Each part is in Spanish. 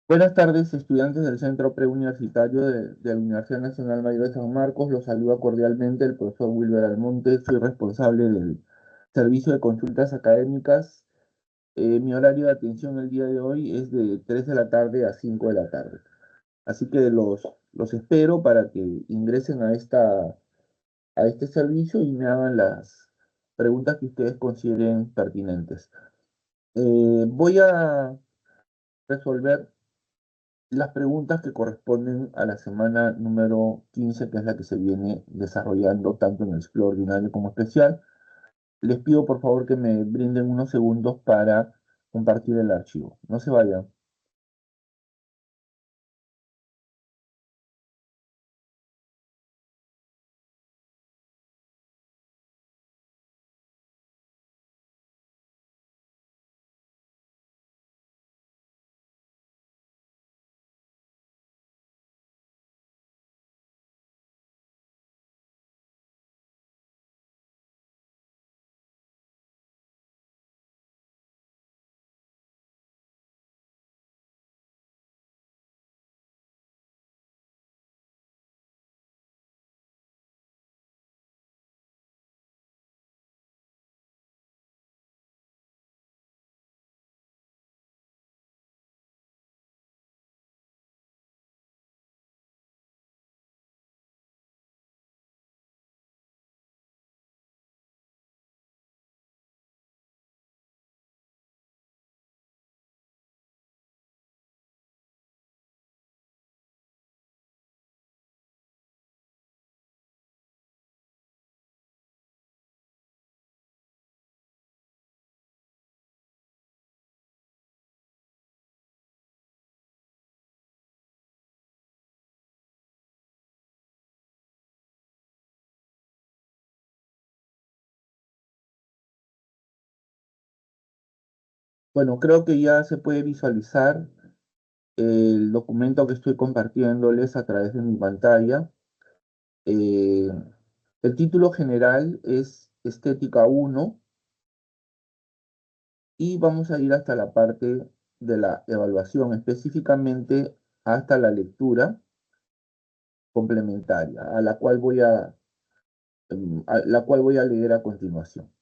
Buenas tardes, estudiantes del Centro Preuniversitario de la Universidad Nacional Mayor de San Marcos. Los saluda cordialmente el profesor Wilber Almonte. Soy responsable del servicio de consultas académicas. Mi horario de atención el día de hoy es de 3 de la tarde a 5 de la tarde. Así que los espero para que ingresen a este servicio y me hagan las preguntas que ustedes consideren pertinentes. Voy a resolver las preguntas que corresponden a la semana número 15, que es la que se viene desarrollando tanto en el ciclo ordinario como especial. Les pido por favor que me brinden unos segundos para compartir el archivo. No se vayan. Bueno, creo que ya se puede visualizar el documento que estoy compartiéndoles a través de mi pantalla. Eh, el título general es Estética 1 y vamos a ir hasta la parte de la evaluación, específicamente hasta la lectura complementaria, a la cual voy a leer a continuación.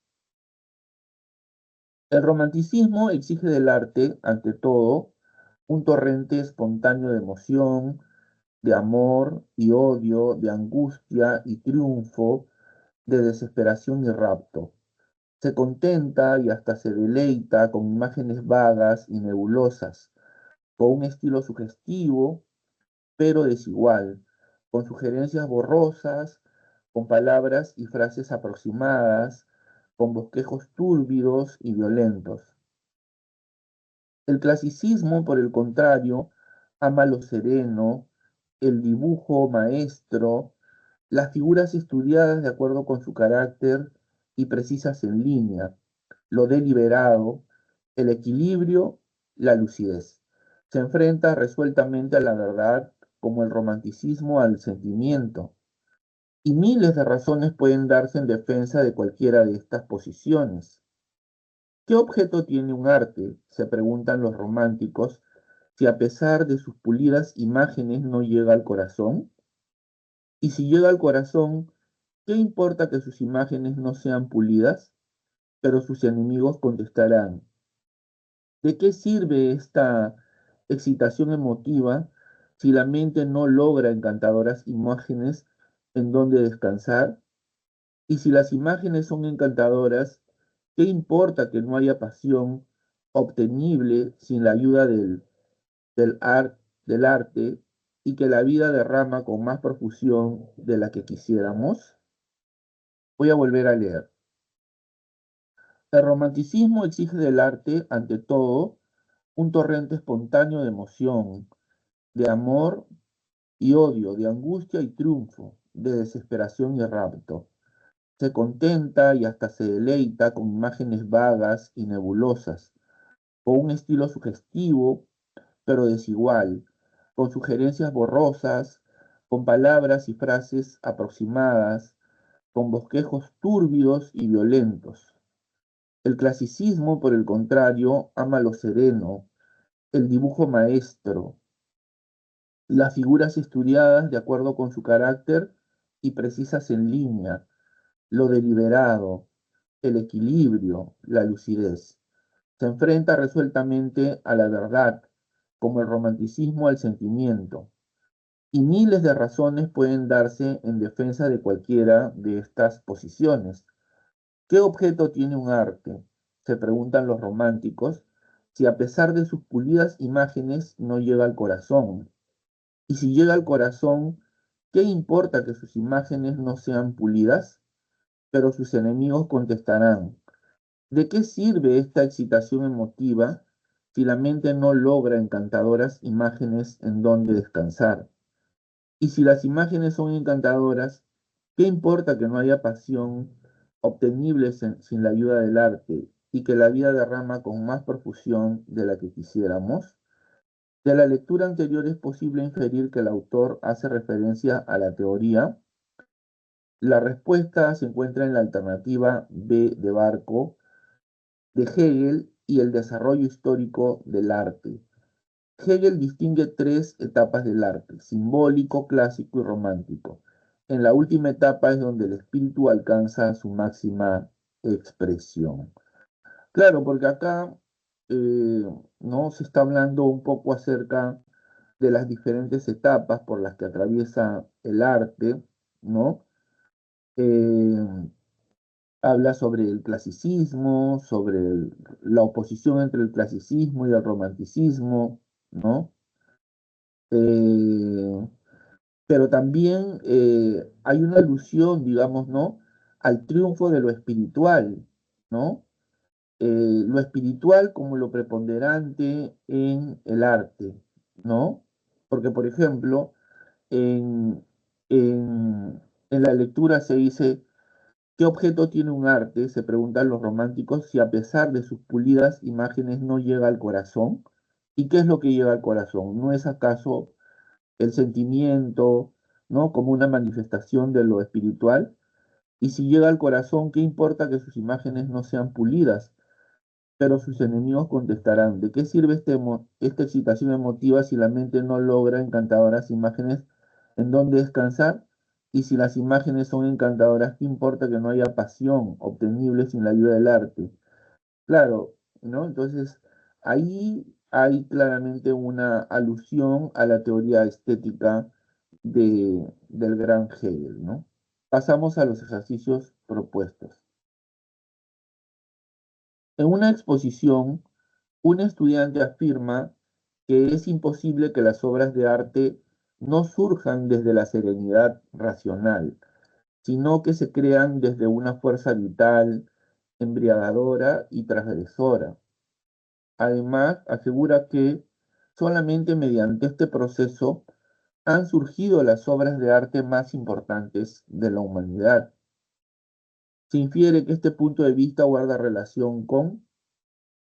El romanticismo exige del arte, ante todo, un torrente espontáneo de emoción, de amor y odio, de angustia y triunfo, de desesperación y rapto. Se contenta y hasta se deleita con imágenes vagas y nebulosas, con un estilo sugestivo pero desigual, con sugerencias borrosas, con palabras y frases aproximadas, con bosquejos túrbidos y violentos. El clasicismo, por el contrario, ama lo sereno, el dibujo maestro, las figuras estudiadas de acuerdo con su carácter y precisas en línea, lo deliberado, el equilibrio, la lucidez. Se enfrenta resueltamente a la verdad como el romanticismo al sentimiento, y miles de razones pueden darse en defensa de cualquiera de estas posiciones. ¿Qué objeto tiene un arte? Se preguntan los románticos, si a pesar de sus pulidas imágenes no llega al corazón. Y si llega al corazón, ¿qué importa que sus imágenes no sean pulidas? Pero sus enemigos contestarán, ¿de qué sirve esta excitación emotiva si la mente no logra encantadoras imágenes en donde descansar? Y si las imágenes son encantadoras, ¿qué importa que no haya pasión obtenible sin la ayuda del, ar- del arte y que la vida derrama con más profusión de la que quisiéramos? Voy a volver a leer. El romanticismo exige del arte, ante todo, un torrente espontáneo de emoción, de amor y odio, de angustia y triunfo, de desesperación y rapto. Se contenta y hasta se deleita con imágenes vagas y nebulosas, con un estilo sugestivo pero desigual, con sugerencias borrosas, con palabras y frases aproximadas, con bosquejos túrbidos y violentos. El clasicismo, por el contrario, ama lo sereno, el dibujo maestro, las figuras estudiadas de acuerdo con su carácter y precisas en línea, lo deliberado, el equilibrio, la lucidez. Se enfrenta resueltamente a la verdad, como el romanticismo al sentimiento, y miles de razones pueden darse en defensa de cualquiera de estas posiciones. ¿Qué objeto tiene un arte? Se preguntan los románticos, si a pesar de sus pulidas imágenes no llega al corazón. Y si llega al corazón, ¿qué importa que sus imágenes no sean pulidas? Pero sus enemigos contestarán, ¿de qué sirve esta excitación emotiva si la mente no logra encantadoras imágenes en donde descansar? Y si las imágenes son encantadoras, ¿qué importa que no haya pasión obtenible sin la ayuda del arte y que la vida derrama con más profusión de la que quisiéramos? De la lectura anterior es posible inferir que el autor hace referencia a la teoría. La respuesta se encuentra en la alternativa B de Barco, de Hegel y el desarrollo histórico del arte. Hegel distingue tres etapas del arte: simbólico, clásico y romántico. En la última etapa es donde el espíritu alcanza su máxima expresión. Claro, porque acá eh, no se está hablando un poco acerca de las diferentes etapas por las que atraviesa el arte, ¿no? Eh, Habla sobre el clasicismo, sobre la oposición entre el clasicismo y el romanticismo, ¿no? Eh, pero también hay una alusión, digamos, ¿no? Al triunfo de lo espiritual, ¿no? Lo espiritual como lo preponderante en el arte, ¿no? Porque, por ejemplo, en, en la lectura se dice, ¿qué objeto tiene un arte? Se preguntan los románticos si a pesar de sus pulidas imágenes no llega al corazón. ¿Y qué es lo que llega al corazón? ¿No es acaso el sentimiento, ¿no? Como una manifestación de lo espiritual? Y si llega al corazón, ¿qué importa que sus imágenes no sean pulidas? Pero sus enemigos contestarán, ¿de qué sirve esta excitación emotiva si la mente no logra encantadoras imágenes en donde descansar? Y si las imágenes son encantadoras, ¿qué importa que no haya pasión obtenible sin la ayuda del arte? Claro, ¿no? Entonces, ahí hay claramente una alusión a la teoría estética del gran Hegel, ¿no? Pasamos a los ejercicios propuestos. En una exposición, un estudiante afirma que es imposible que las obras de arte no surjan desde la serenidad racional, sino que se crean desde una fuerza vital, embriagadora y transgresora. Además, asegura que solamente mediante este proceso han surgido las obras de arte más importantes de la humanidad. Se infiere que este punto de vista guarda relación con,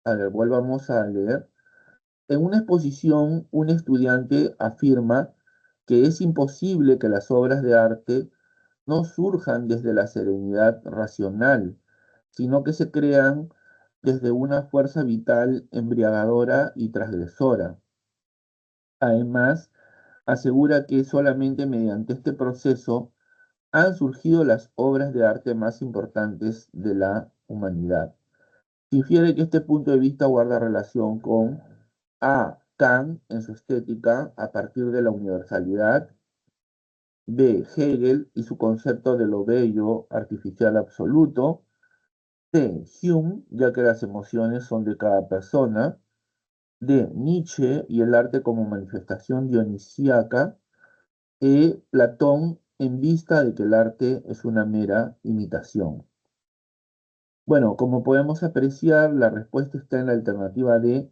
a ver, volvamos a leer. En una exposición, un estudiante afirma que es imposible que las obras de arte no surjan desde la serenidad racional, sino que se crean desde una fuerza vital embriagadora y transgresora. Además, asegura que solamente mediante este proceso han surgido las obras de arte más importantes de la humanidad. Infiere que este punto de vista guarda relación con A. Kant en su estética a partir de la universalidad, B. Hegel y su concepto de lo bello, artificial absoluto, C. Hume, ya que las emociones son de cada persona, D. Nietzsche y el arte como manifestación dionisíaca, E. Platón en vista de que el arte es una mera imitación. Bueno, como podemos apreciar, la respuesta está en la alternativa de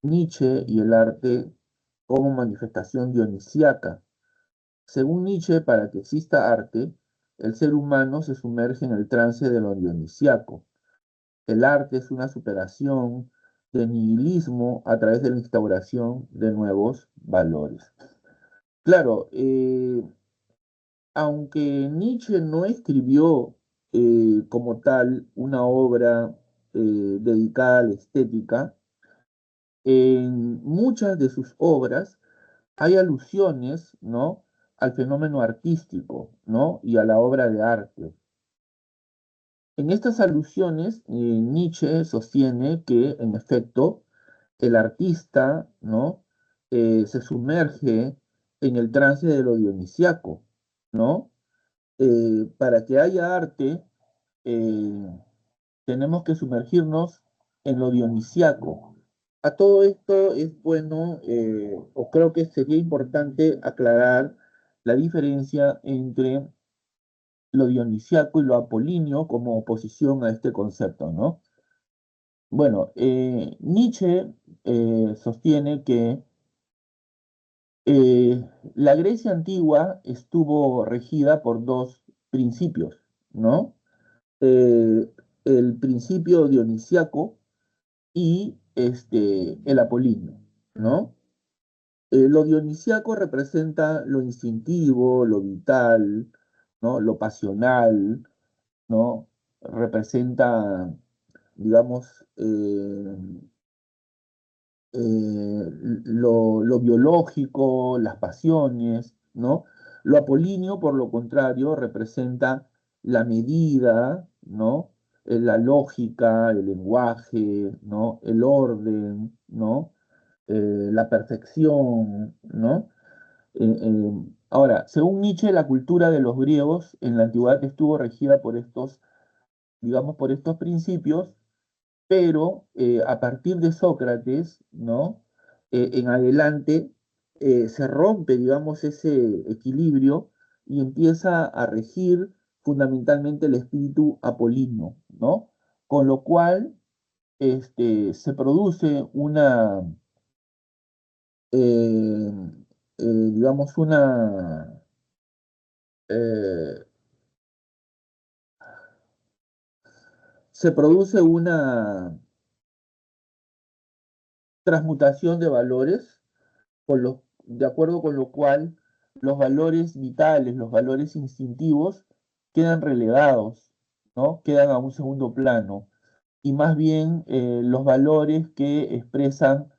Nietzsche y el arte como manifestación dionisíaca. Según Nietzsche, para que exista arte, el ser humano se sumerge en el trance de lo dionisíaco. El arte es una superación del nihilismo a través de la instauración de nuevos valores. Claro, aunque Nietzsche no escribió como tal una obra dedicada a la estética, En muchas de sus obras hay alusiones, ¿no?, al fenómeno artístico, ¿no?, y a la obra de arte. En estas alusiones, Nietzsche sostiene que, en efecto, el artista, ¿no?, se sumerge en el trance de lo dionisiaco, ¿no? Para que haya arte, eh, tenemos que sumergirnos en lo dionisiaco. A todo esto es bueno, o creo que sería importante aclarar la diferencia entre lo dionisiaco y lo apolíneo como oposición a este concepto, ¿no? Bueno, Nietzsche sostiene que la Grecia antigua estuvo regida por dos principios, ¿no? Eh, el principio dionisiaco y el apolíneo, ¿no? Lo dionisiaco representa lo instintivo, lo vital, ¿no?, lo pasional, ¿no? Representa, digamos, lo biológico, las pasiones, ¿no? Lo apolíneo, por lo contrario, representa la medida, ¿no? La lógica, el lenguaje, ¿no?, el orden, ¿no? La perfección, ¿no? Ahora, según Nietzsche, la cultura de los griegos en la antigüedad estuvo regida por estos, digamos, por estos principios, pero a partir de Sócrates, ¿no?, en adelante se rompe, digamos, ese equilibrio y empieza a regir fundamentalmente el espíritu apolíneo, ¿no? Con lo cual se produce una, eh, digamos, eh, se produce una transmutación de valores de acuerdo con lo cual los valores vitales, los valores instintivos quedan relegados, ¿no? Quedan a un segundo plano. Y más bien los valores que expresan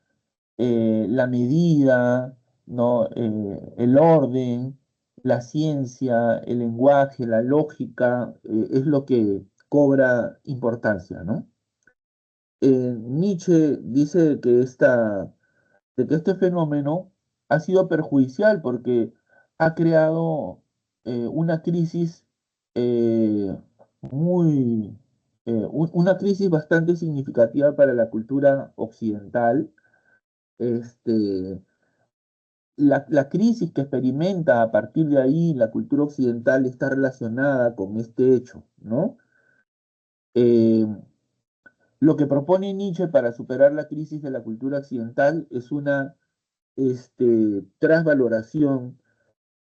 la medida, ¿no? El orden, la ciencia, el lenguaje, la lógica, es lo que cobra importancia, ¿no? Nietzsche dice que de que este fenómeno ha sido perjudicial porque ha creado una crisis eh, muy, una crisis bastante significativa para la cultura occidental. Este, la crisis que experimenta a partir de ahí la cultura occidental está relacionada con este hecho, ¿no? Eh, lo que propone Nietzsche para superar la crisis de la cultura occidental es una trasvaloración,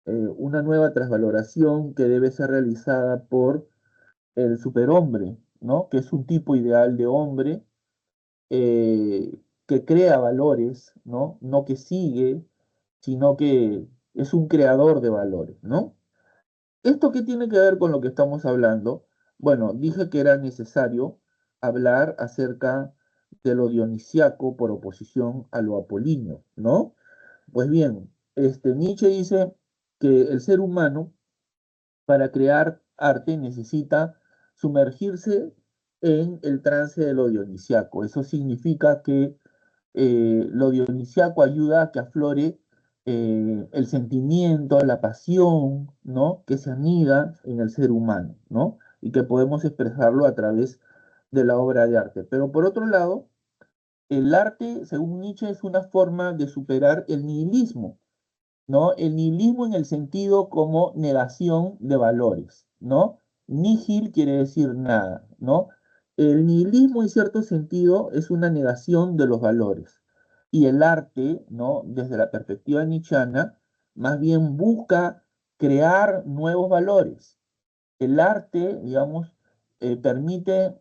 una nueva trasvaloración que debe ser realizada por el superhombre, ¿no? Que es un tipo ideal de hombre que crea valores, ¿no? No que sigue, sino que es un creador de valores, ¿no? ¿Esto qué tiene que ver con lo que estamos hablando? Bueno, dije que era necesario hablar acerca de lo dionisiaco por oposición a lo apolíneo, ¿no? Pues bien, Nietzsche dice que el ser humano para crear arte necesita sumergirse en el trance de lo dionisiaco. Eso significa que lo dionisiaco ayuda a que aflore el sentimiento, la pasión, ¿no?, que se anida en el ser humano, ¿no? Y que podemos expresarlo a través de la obra de arte. Pero por otro lado, el arte, según Nietzsche, es una forma de superar el nihilismo, ¿no? El nihilismo en el sentido como negación de valores, ¿no? Nihil quiere decir nada, ¿no? El nihilismo en cierto sentido es una negación de los valores. Y el arte, ¿no?, desde la perspectiva nietzscheana, más bien busca crear nuevos valores. El arte, digamos, permite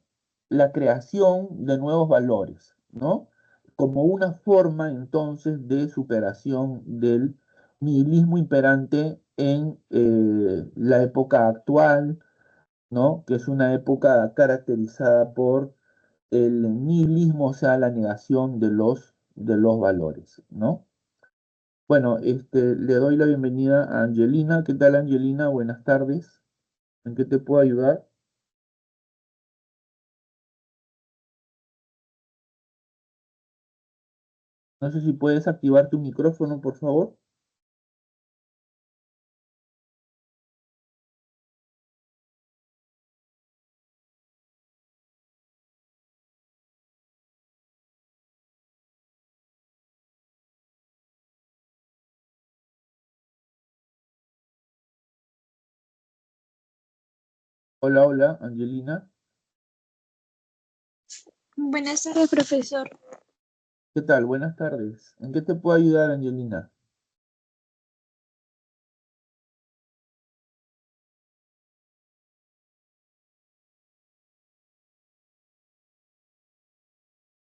la creación de nuevos valores, ¿no? Como una forma entonces de superación del nihilismo imperante en la época actual, ¿no? Que es una época caracterizada por el nihilismo, o sea, la negación de los de los valores, ¿no? Bueno, le doy la bienvenida a Angelina. ¿Qué tal, Angelina? Buenas tardes. ¿En qué te puedo ayudar? No sé si puedes activar tu micrófono, por favor. Hola, hola, Angelina. Buenas tardes, profesor. ¿Qué tal? Buenas tardes. ¿En qué te puedo ayudar, Angelina?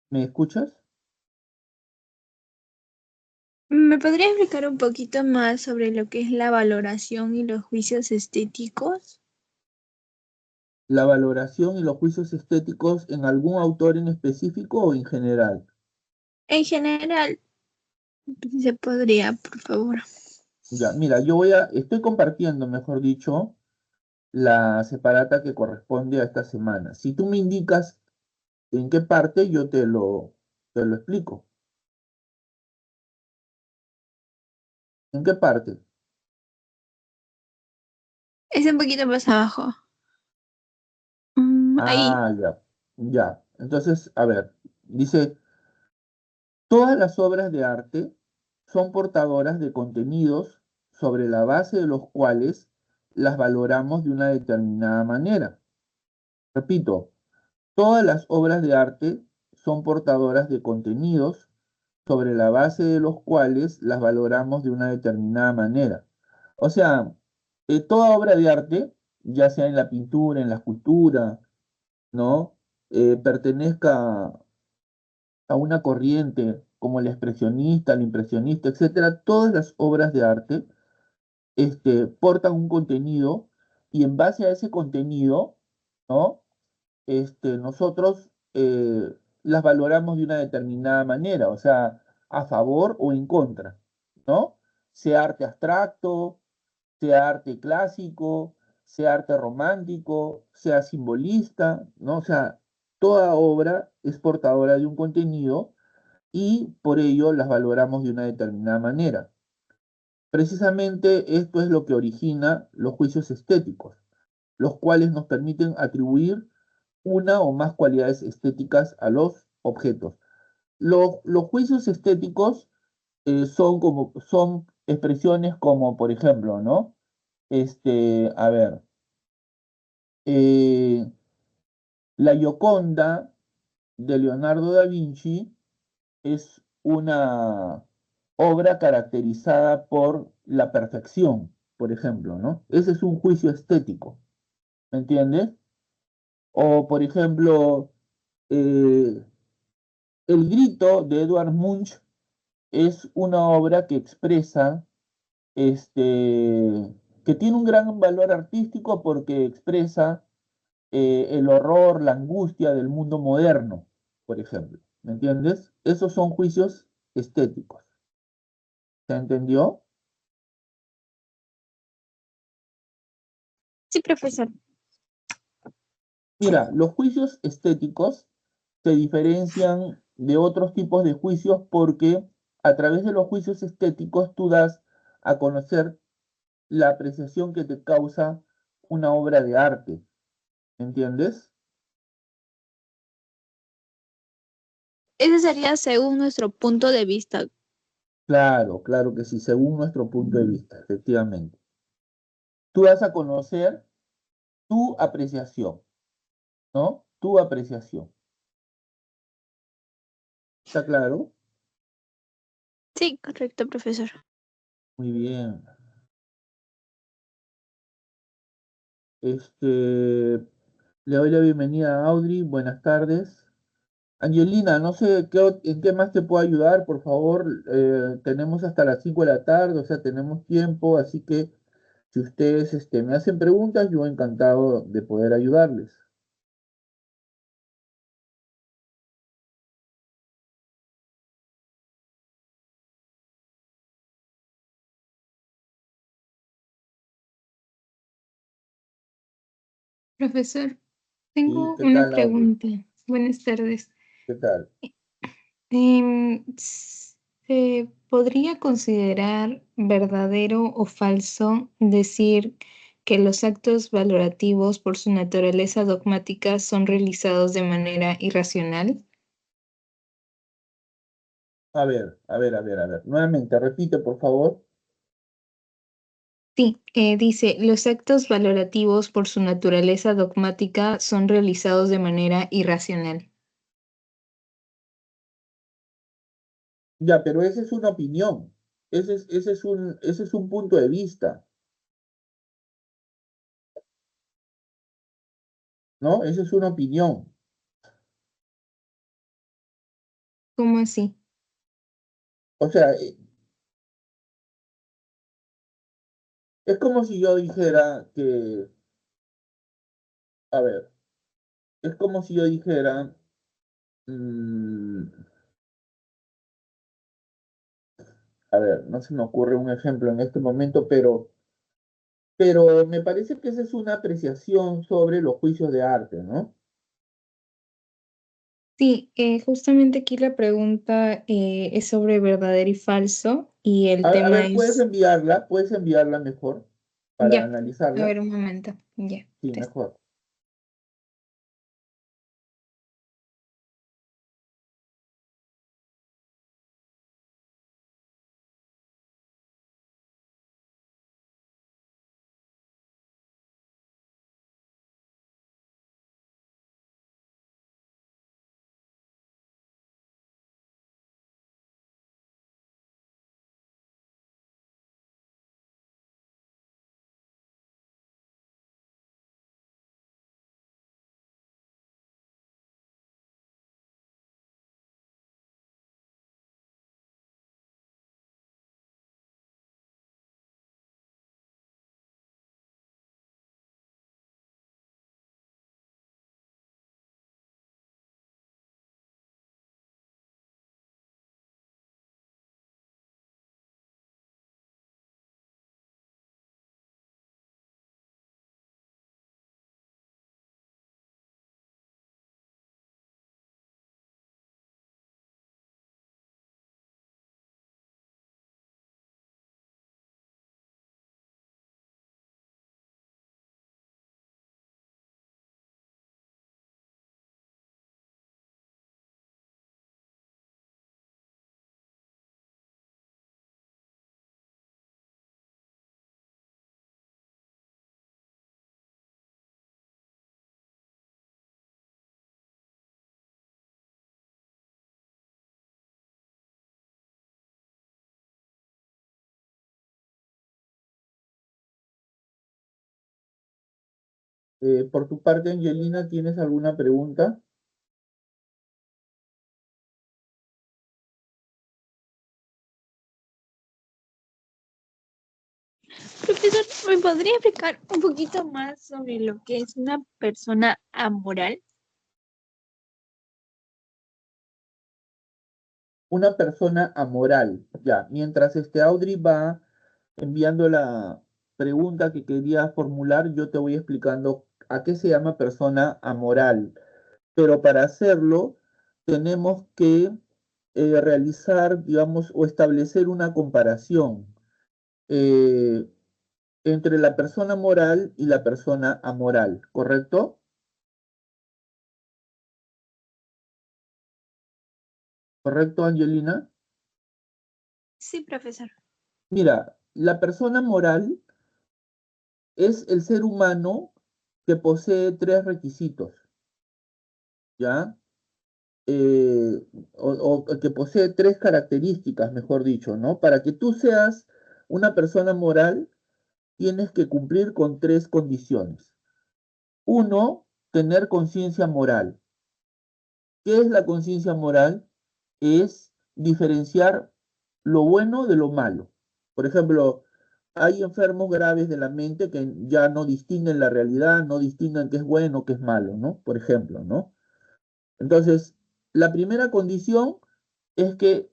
¿Me escuchas? ¿Me podría explicar un poquito más sobre lo que es la valoración y los juicios estéticos? ¿La valoración y los juicios estéticos en algún autor en específico o en general? En general, si se podría, por favor. Ya, mira, estoy compartiendo, mejor dicho, la separata que corresponde a esta semana. Si tú me indicas en qué parte, yo te lo explico. ¿En qué parte? Es un poquito más abajo. Ahí. Ah, ya, ya. Entonces, a ver, dice, todas las obras de arte son portadoras de contenidos sobre la base de los cuales las valoramos de una determinada manera. Repito, todas las obras de arte son portadoras de contenidos sobre la base de los cuales las valoramos de una determinada manera. O sea, toda obra de arte, ya sea en la pintura, en la escultura, ¿no? Pertenezca a una corriente como el expresionista, el impresionista, etcétera, todas las obras de arte portan un contenido y en base a ese contenido, ¿no? Nosotros las valoramos de una determinada manera, o sea, a favor o en contra, ¿no? Sea arte abstracto, sea arte clásico, sea arte romántico, sea simbolista, ¿no? O sea, toda obra es portadora de un contenido y por ello las valoramos de una determinada manera. Precisamente esto es lo que origina los juicios estéticos, los cuales nos permiten atribuir una o más cualidades estéticas a los objetos. Los juicios estéticos son expresiones como, por ejemplo, ¿no? A ver, eh, la Gioconda de Leonardo da Vinci es una obra caracterizada por la perfección, por ejemplo, ¿no? Ese es un juicio estético, ¿me entiendes? O, por ejemplo, eh, El grito de Edvard Munch es una obra que expresa, que tiene un gran valor artístico porque expresa el horror, la angustia del mundo moderno, por ejemplo. ¿Me entiendes? Esos son juicios estéticos. ¿Se entendió? Sí, profesor. Mira, los juicios estéticos se diferencian de otros tipos de juicios porque a través de los juicios estéticos tú das a conocer la apreciación que te causa una obra de arte, ¿entiendes? Ese sería según nuestro punto de vista. Claro, claro que sí, según nuestro punto de vista, efectivamente. Tú das a conocer tu apreciación, ¿no? Tu apreciación. ¿Está claro? Sí, correcto, profesor. Muy bien. Le doy la bienvenida a Audrey. Buenas tardes. Angelina, no sé en qué más te puedo ayudar, por favor. Tenemos hasta las 5 de la tarde, o sea, tenemos tiempo, así que si ustedes me hacen preguntas, yo encantado de poder ayudarles. Profesor, ¿Sí? tengo ¿Qué una tal, Audrey? pregunta. Buenas tardes. ¿Qué tal? ¿Se podría considerar verdadero o falso decir que los actos valorativos por su naturaleza dogmática son realizados de manera irracional? A ver. Nuevamente, repite, por favor. Sí, dice, los actos valorativos por su naturaleza dogmática son realizados de manera irracional. Ya, pero esa es una opinión. Ese es un punto de vista, ¿no? Esa es una opinión. ¿Cómo así? O sea, es como si yo dijera que, a ver, es como si yo dijera, mm, a ver, no se me ocurre un ejemplo en este momento, pero me parece que esa es una apreciación sobre los juicios de arte, ¿no? Sí, justamente aquí la pregunta es sobre verdadero y falso y el A tema ver, ¿puedes es, enviarla mejor para ya, a analizarla? ver un momento, ya. Sí, mejor. Por tu parte, Angelina, ¿tienes alguna pregunta? Profesor, ¿me podría explicar un poquito más sobre lo que es una persona amoral? Una persona amoral. Ya, mientras Audrey va enviando la pregunta que quería formular, yo te voy explicando a qué se llama persona amoral. Pero para hacerlo, tenemos que realizar, digamos, o establecer una comparación eh, entre la persona moral y la persona amoral, ¿correcto? ¿Correcto, Angelina? Sí, profesor. Mira, la persona moral es el ser humano que posee tres requisitos, ¿ya? O que posee tres características, mejor dicho, ¿no? Para que tú seas una persona moral, tienes que cumplir con tres condiciones. Uno, tener conciencia moral. ¿Qué es la conciencia moral? Es diferenciar lo bueno de lo malo. Por ejemplo, hay enfermos graves de la mente que ya no distinguen la realidad, no distinguen qué es bueno, qué es malo, ¿no? Por ejemplo, ¿no? Entonces, la primera condición es que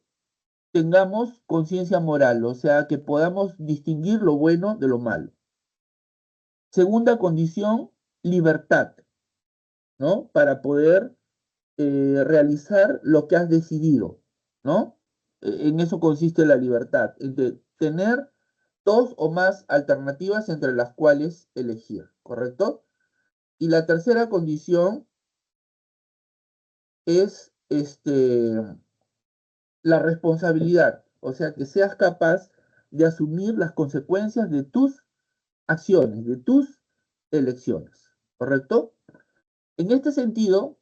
tengamos conciencia moral, o sea, que podamos distinguir lo bueno de lo malo. Segunda condición libertad, ¿no? Para poder realizar lo que has decidido, ¿no? En eso consiste la libertad, en tener dos o más alternativas entre las cuales elegir, ¿correcto? Y la tercera condición es la responsabilidad, o sea, que seas capaz de asumir las consecuencias de tus acciones, de tus elecciones, ¿correcto? En este sentido,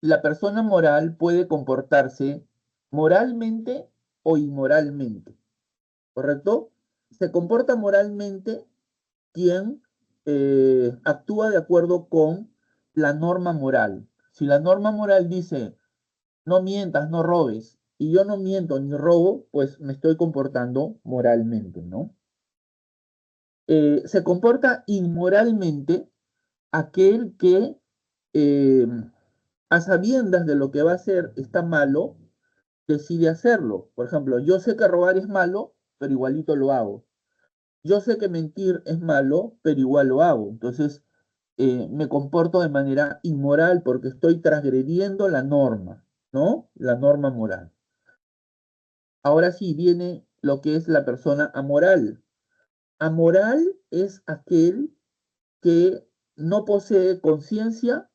la persona moral puede comportarse moralmente o inmoralmente, ¿correcto? Se comporta moralmente quien actúa de acuerdo con la norma moral. Si la norma moral dice, no mientas, no robes, y yo no miento ni robo, pues me estoy comportando moralmente, ¿no? Se comporta inmoralmente aquel que eh, a sabiendas de lo que va a hacer está malo, decide hacerlo. Por ejemplo, yo sé que robar es malo, pero igualito lo hago. Yo sé que mentir es malo, pero igual lo hago. Entonces, me comporto de manera inmoral porque estoy transgrediendo la norma, ¿no? La norma moral. Ahora sí viene lo que es la persona amoral. Amoral es aquel que no posee conciencia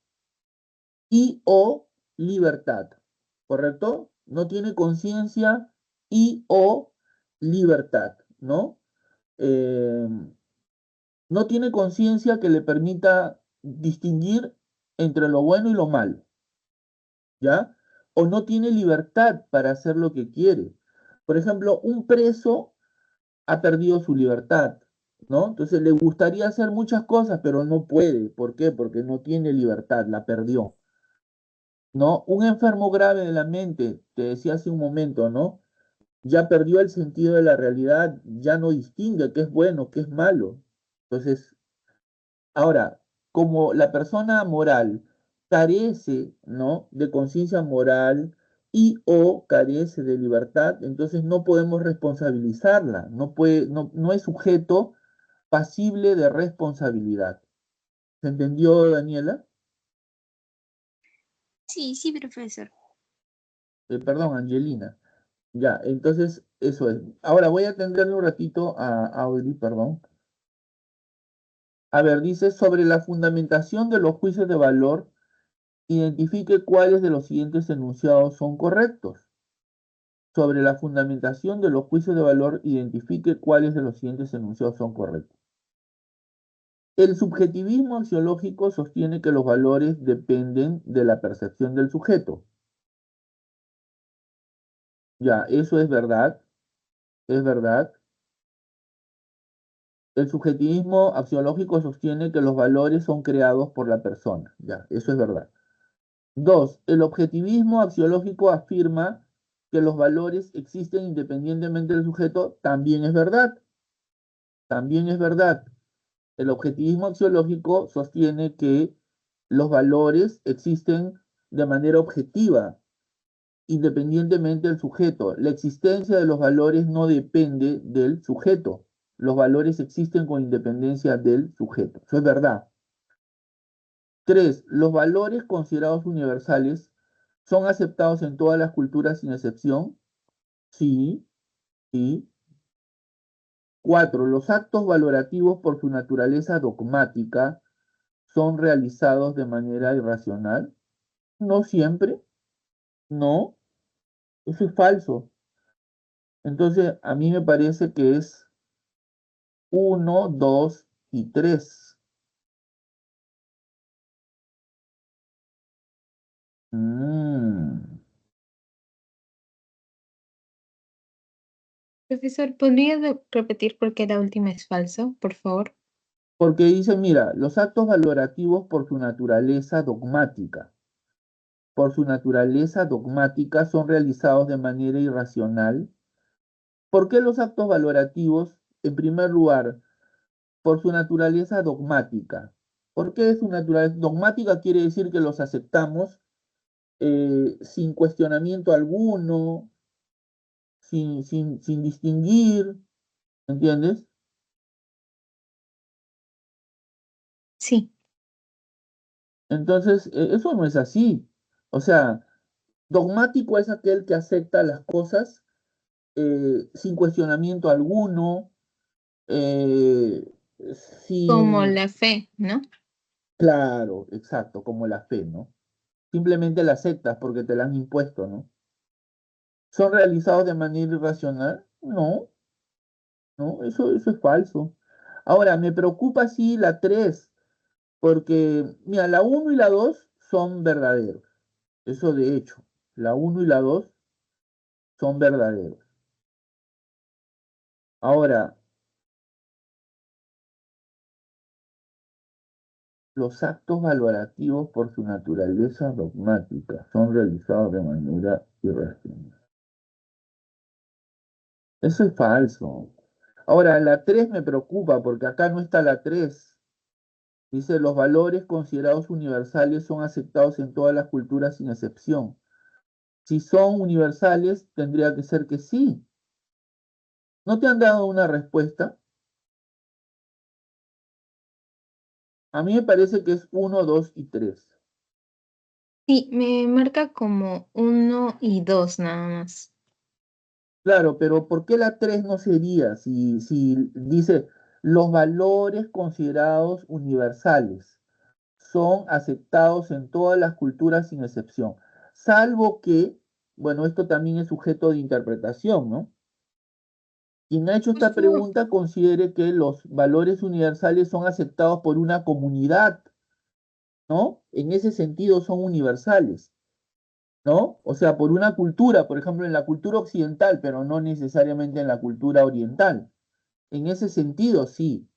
y o libertad, ¿correcto? No tiene conciencia y o libertad, ¿no? Eh, no tiene conciencia que le permita distinguir entre lo bueno y lo malo, ¿ya? O no tiene libertad para hacer lo que quiere. Por ejemplo, un preso ha perdido su libertad, ¿no? Entonces le gustaría hacer muchas cosas, pero no puede. ¿Por qué? Porque no tiene libertad, la perdió, ¿no? Un enfermo grave de la mente, te decía hace un momento, ¿no? Ya perdió el sentido de la realidad, ya no distingue qué es bueno, qué es malo. Entonces, ahora, como la persona moral carece, ¿no? de conciencia moral y o carece de libertad, entonces no podemos responsabilizarla, no es sujeto pasible de responsabilidad. ¿Se entendió, Daniela? Sí, sí, profesor. Perdón, Angelina. Ya, entonces eso es. Ahora voy a atenderle un ratito a Audrey, perdón. A ver, dice sobre la fundamentación de los juicios de valor, identifique cuáles de los siguientes enunciados son correctos. Sobre la fundamentación de los juicios de valor, identifique cuáles de los siguientes enunciados son correctos. El subjetivismo axiológico sostiene que los valores dependen de la percepción del sujeto. Ya, eso es verdad, es verdad. El subjetivismo axiológico sostiene que los valores son creados por la persona. Ya, eso es verdad. Dos, el objetivismo axiológico afirma que los valores existen independientemente del sujeto. También es verdad. También es verdad. El objetivismo axiológico sostiene que los valores existen de manera objetiva, independientemente del sujeto. La existencia de los valores no depende del sujeto. Los valores existen con independencia del sujeto. Eso es verdad. Tres, los valores considerados universales son aceptados en todas las culturas sin excepción. Sí, sí. Cuatro, los actos valorativos por su naturaleza dogmática son realizados de manera irracional. No siempre, no, eso es falso. Entonces, a mí me parece que es uno, dos y tres. Mm. Profesor, ¿podría repetir por qué la última es falso, por favor? Porque dice, mira, los actos valorativos por su naturaleza dogmática son realizados de manera irracional. ¿Por qué los actos valorativos, en primer lugar, por su naturaleza dogmática? ¿Por qué su naturaleza dogmática quiere decir que los aceptamos sin cuestionamiento alguno, sin distinguir, ¿entiendes? Sí. Entonces, eso no es así. O sea, dogmático es aquel que acepta las cosas sin cuestionamiento alguno, eh, Como sin, la fe, ¿no? claro, exacto, como la fe, ¿no? Simplemente la aceptas porque te la han impuesto, ¿no? ¿Son realizados de manera irracional? No, no, eso es falso. Ahora, me preocupa sí la 3 porque, mira, la uno y la 2 son verdaderos. Eso de hecho, la uno y la 2 son verdaderos. Ahora, los actos valorativos por su naturaleza dogmática son realizados de manera irracional. Eso es falso. Ahora, la 3 me preocupa porque acá no está la 3. Dice, los valores considerados universales son aceptados en todas las culturas sin excepción. Si son universales, tendría que ser que sí. ¿No te han dado una respuesta? A mí me parece que es uno, 2 y 3. Sí, me marca como 1 y 2 nada más. Claro, pero ¿por qué la 3 no sería si dice los valores considerados universales son aceptados en todas las culturas sin excepción? Salvo que, bueno, esto también es sujeto de interpretación, ¿no? Quien ha hecho esta Justo, pregunta considere que los valores universales son aceptados por una comunidad, ¿no? En ese sentido son universales, ¿no? O sea, por una cultura, por ejemplo, en la cultura occidental, pero no necesariamente en la cultura oriental. En ese sentido, sí,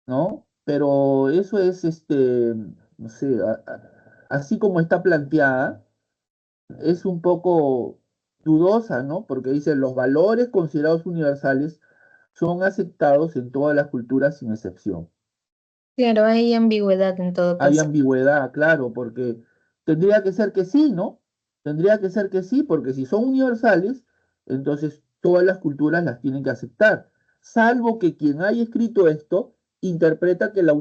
¿no? Pero eso es, no sé, así como está planteada, es un poco dudosa, ¿no? Porque dice, los valores considerados universales son aceptados en todas las culturas sin excepción. claro, hay ambigüedad en todo Hay caso. ambigüedad, claro, porque tendría que ser que sí, ¿no? Tendría que ser que sí, porque si son universales, entonces todas las culturas las tienen que aceptar, salvo que quien haya escrito esto interpreta que la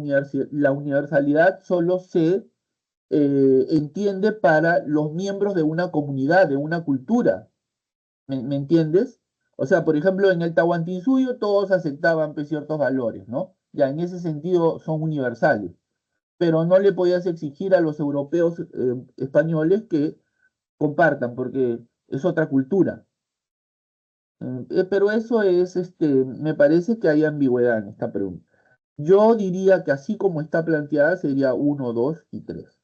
universalidad solo se entiende para los miembros de una comunidad, de una cultura. ¿Me entiendes? O sea, por ejemplo, en el Tahuantinsuyo todos aceptaban pues, ciertos valores, ¿no? Ya en ese sentido son universales, pero no le podías exigir a los europeos españoles que compartan, porque es otra cultura. Pero eso es, me parece que hay ambigüedad en esta pregunta. Yo diría que así como está planteada sería uno, 2 y 3.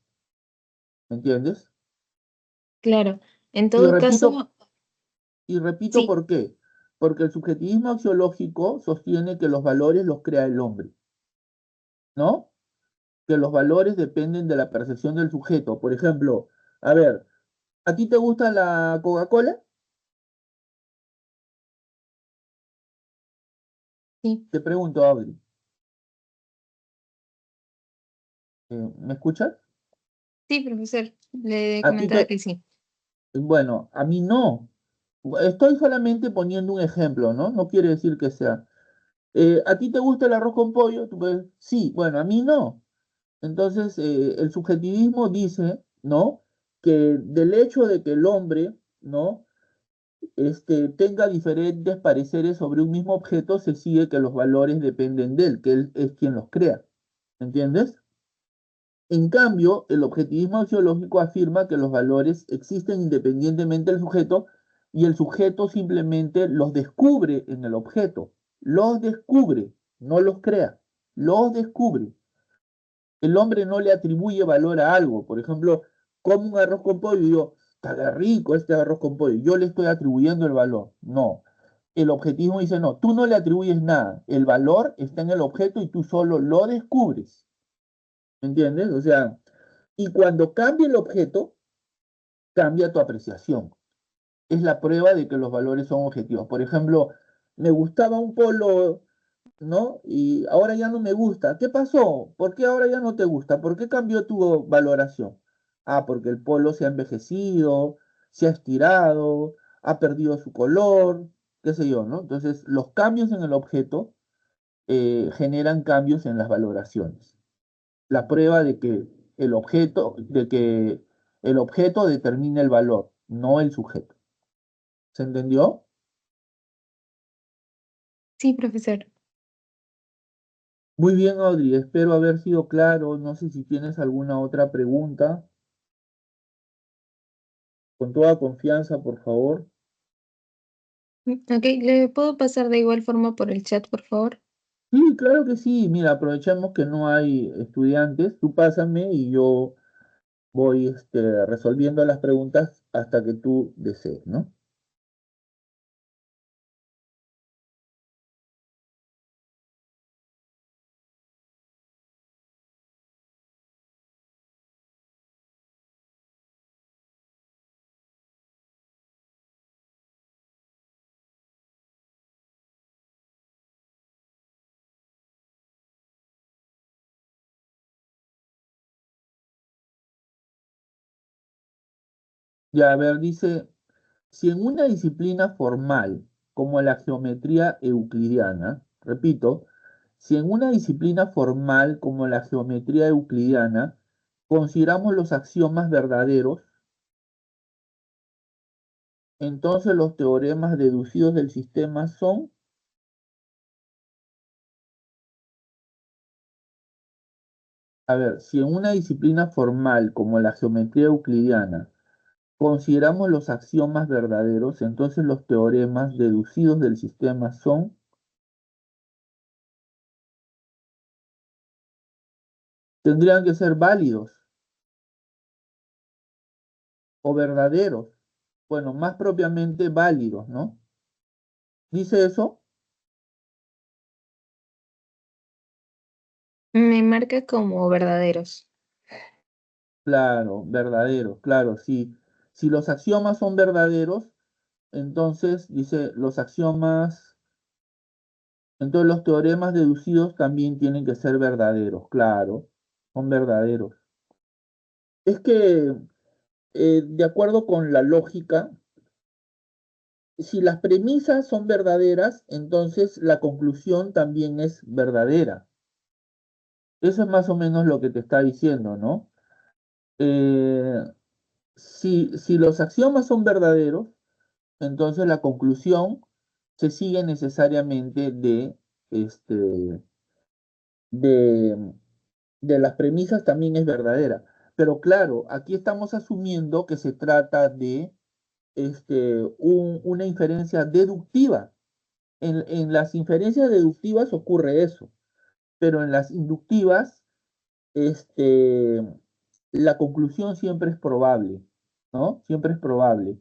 ¿Me entiendes? Claro, en Y todo repito, caso, y repito sí, por qué. Porque el subjetivismo axiológico sostiene que los valores los crea el hombre, ¿no? Que los valores dependen de la percepción del sujeto. Por ejemplo, a ver, ¿a ti te gusta la Coca-Cola? sí, Te pregunto, Audrey, ¿me escuchas? sí, profesor, le A ti te, comentaba que sí. bueno, a mí no. Estoy solamente poniendo un ejemplo, ¿no? No quiere decir que sea. ¿A ti te gusta el arroz con pollo? Tú puedes, sí, bueno, a mí no. Entonces, el subjetivismo dice, ¿no? Que del hecho de que el hombre, ¿no? Tenga diferentes pareceres sobre un mismo objeto, se sigue que los valores dependen de él, que él es quien los crea. ¿Entiendes? En cambio, el objetivismo axiológico afirma que los valores existen independientemente del sujeto y el sujeto simplemente los descubre en el objeto. Los descubre, no los crea, los descubre. El hombre no le atribuye valor a algo. Por ejemplo, como un arroz con pollo y digo, está rico este arroz con pollo. Yo le estoy atribuyendo el valor. No. El objetivismo dice, no, tú no le atribuyes nada. El valor está en el objeto y tú solo lo descubres. ¿Entiendes? O sea, y cuando cambia el objeto, cambia tu apreciación. Es la prueba de que los valores son objetivos. Por ejemplo, me gustaba un polo, ¿no? Y ahora ya no me gusta. ¿Qué pasó? ¿Por qué ahora ya no te gusta? ¿Por qué cambió tu valoración? Ah, porque el polo se ha envejecido, se ha estirado, ha perdido su color, qué sé yo, ¿no? Entonces, los cambios en el objeto generan cambios en las valoraciones. la prueba de que el objeto determina el valor, no el sujeto. ¿Se entendió? Sí, profesor. Muy bien, Audrey, espero haber sido claro. No sé si tienes alguna otra pregunta. Con toda confianza, por favor. Ok, ¿le puedo pasar de igual forma por el chat, por favor? Sí, claro que sí. Mira, aprovechamos que no hay estudiantes. Tú pásame y yo voy resolviendo las preguntas hasta que tú desees, ¿no? Ya, a ver, dice, si en una disciplina formal como la geometría euclidiana, repito, si en una disciplina formal como la geometría euclidiana consideramos los axiomas verdaderos, entonces los teoremas deducidos del sistema son, a ver, si en una disciplina formal como la geometría euclidiana consideramos los axiomas verdaderos, entonces los teoremas deducidos del sistema son, tendrían que ser válidos o verdaderos. Bueno, más propiamente válidos, ¿no? ¿Dice eso? Me marca como verdaderos. Claro, verdaderos, claro. Si los axiomas son verdaderos, entonces dice los axiomas, entonces los teoremas deducidos también tienen que ser verdaderos, claro, son verdaderos. Es que, de acuerdo con la lógica, si las premisas son verdaderas, entonces la conclusión también es verdadera. Eso es más o menos lo que te está diciendo, ¿no? Eh, si los axiomas son verdaderos, entonces la conclusión se sigue necesariamente este, de, de las premisas también es verdadera. Pero claro, aquí estamos asumiendo que se trata de una inferencia deductiva. En las inferencias deductivas ocurre eso, pero en las inductivas este, la conclusión siempre es probable, ¿no? Siempre es probable.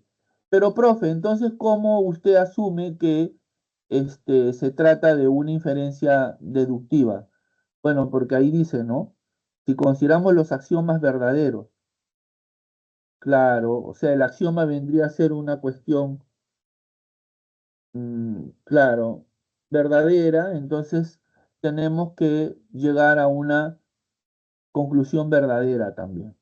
Pero, profe, entonces, ¿cómo usted asume que se trata de una inferencia deductiva? Bueno, porque ahí dice, ¿no? Si consideramos los axiomas verdaderos, claro, o sea, el axioma vendría a ser una cuestión, claro, verdadera, entonces tenemos que llegar a una conclusión verdadera también,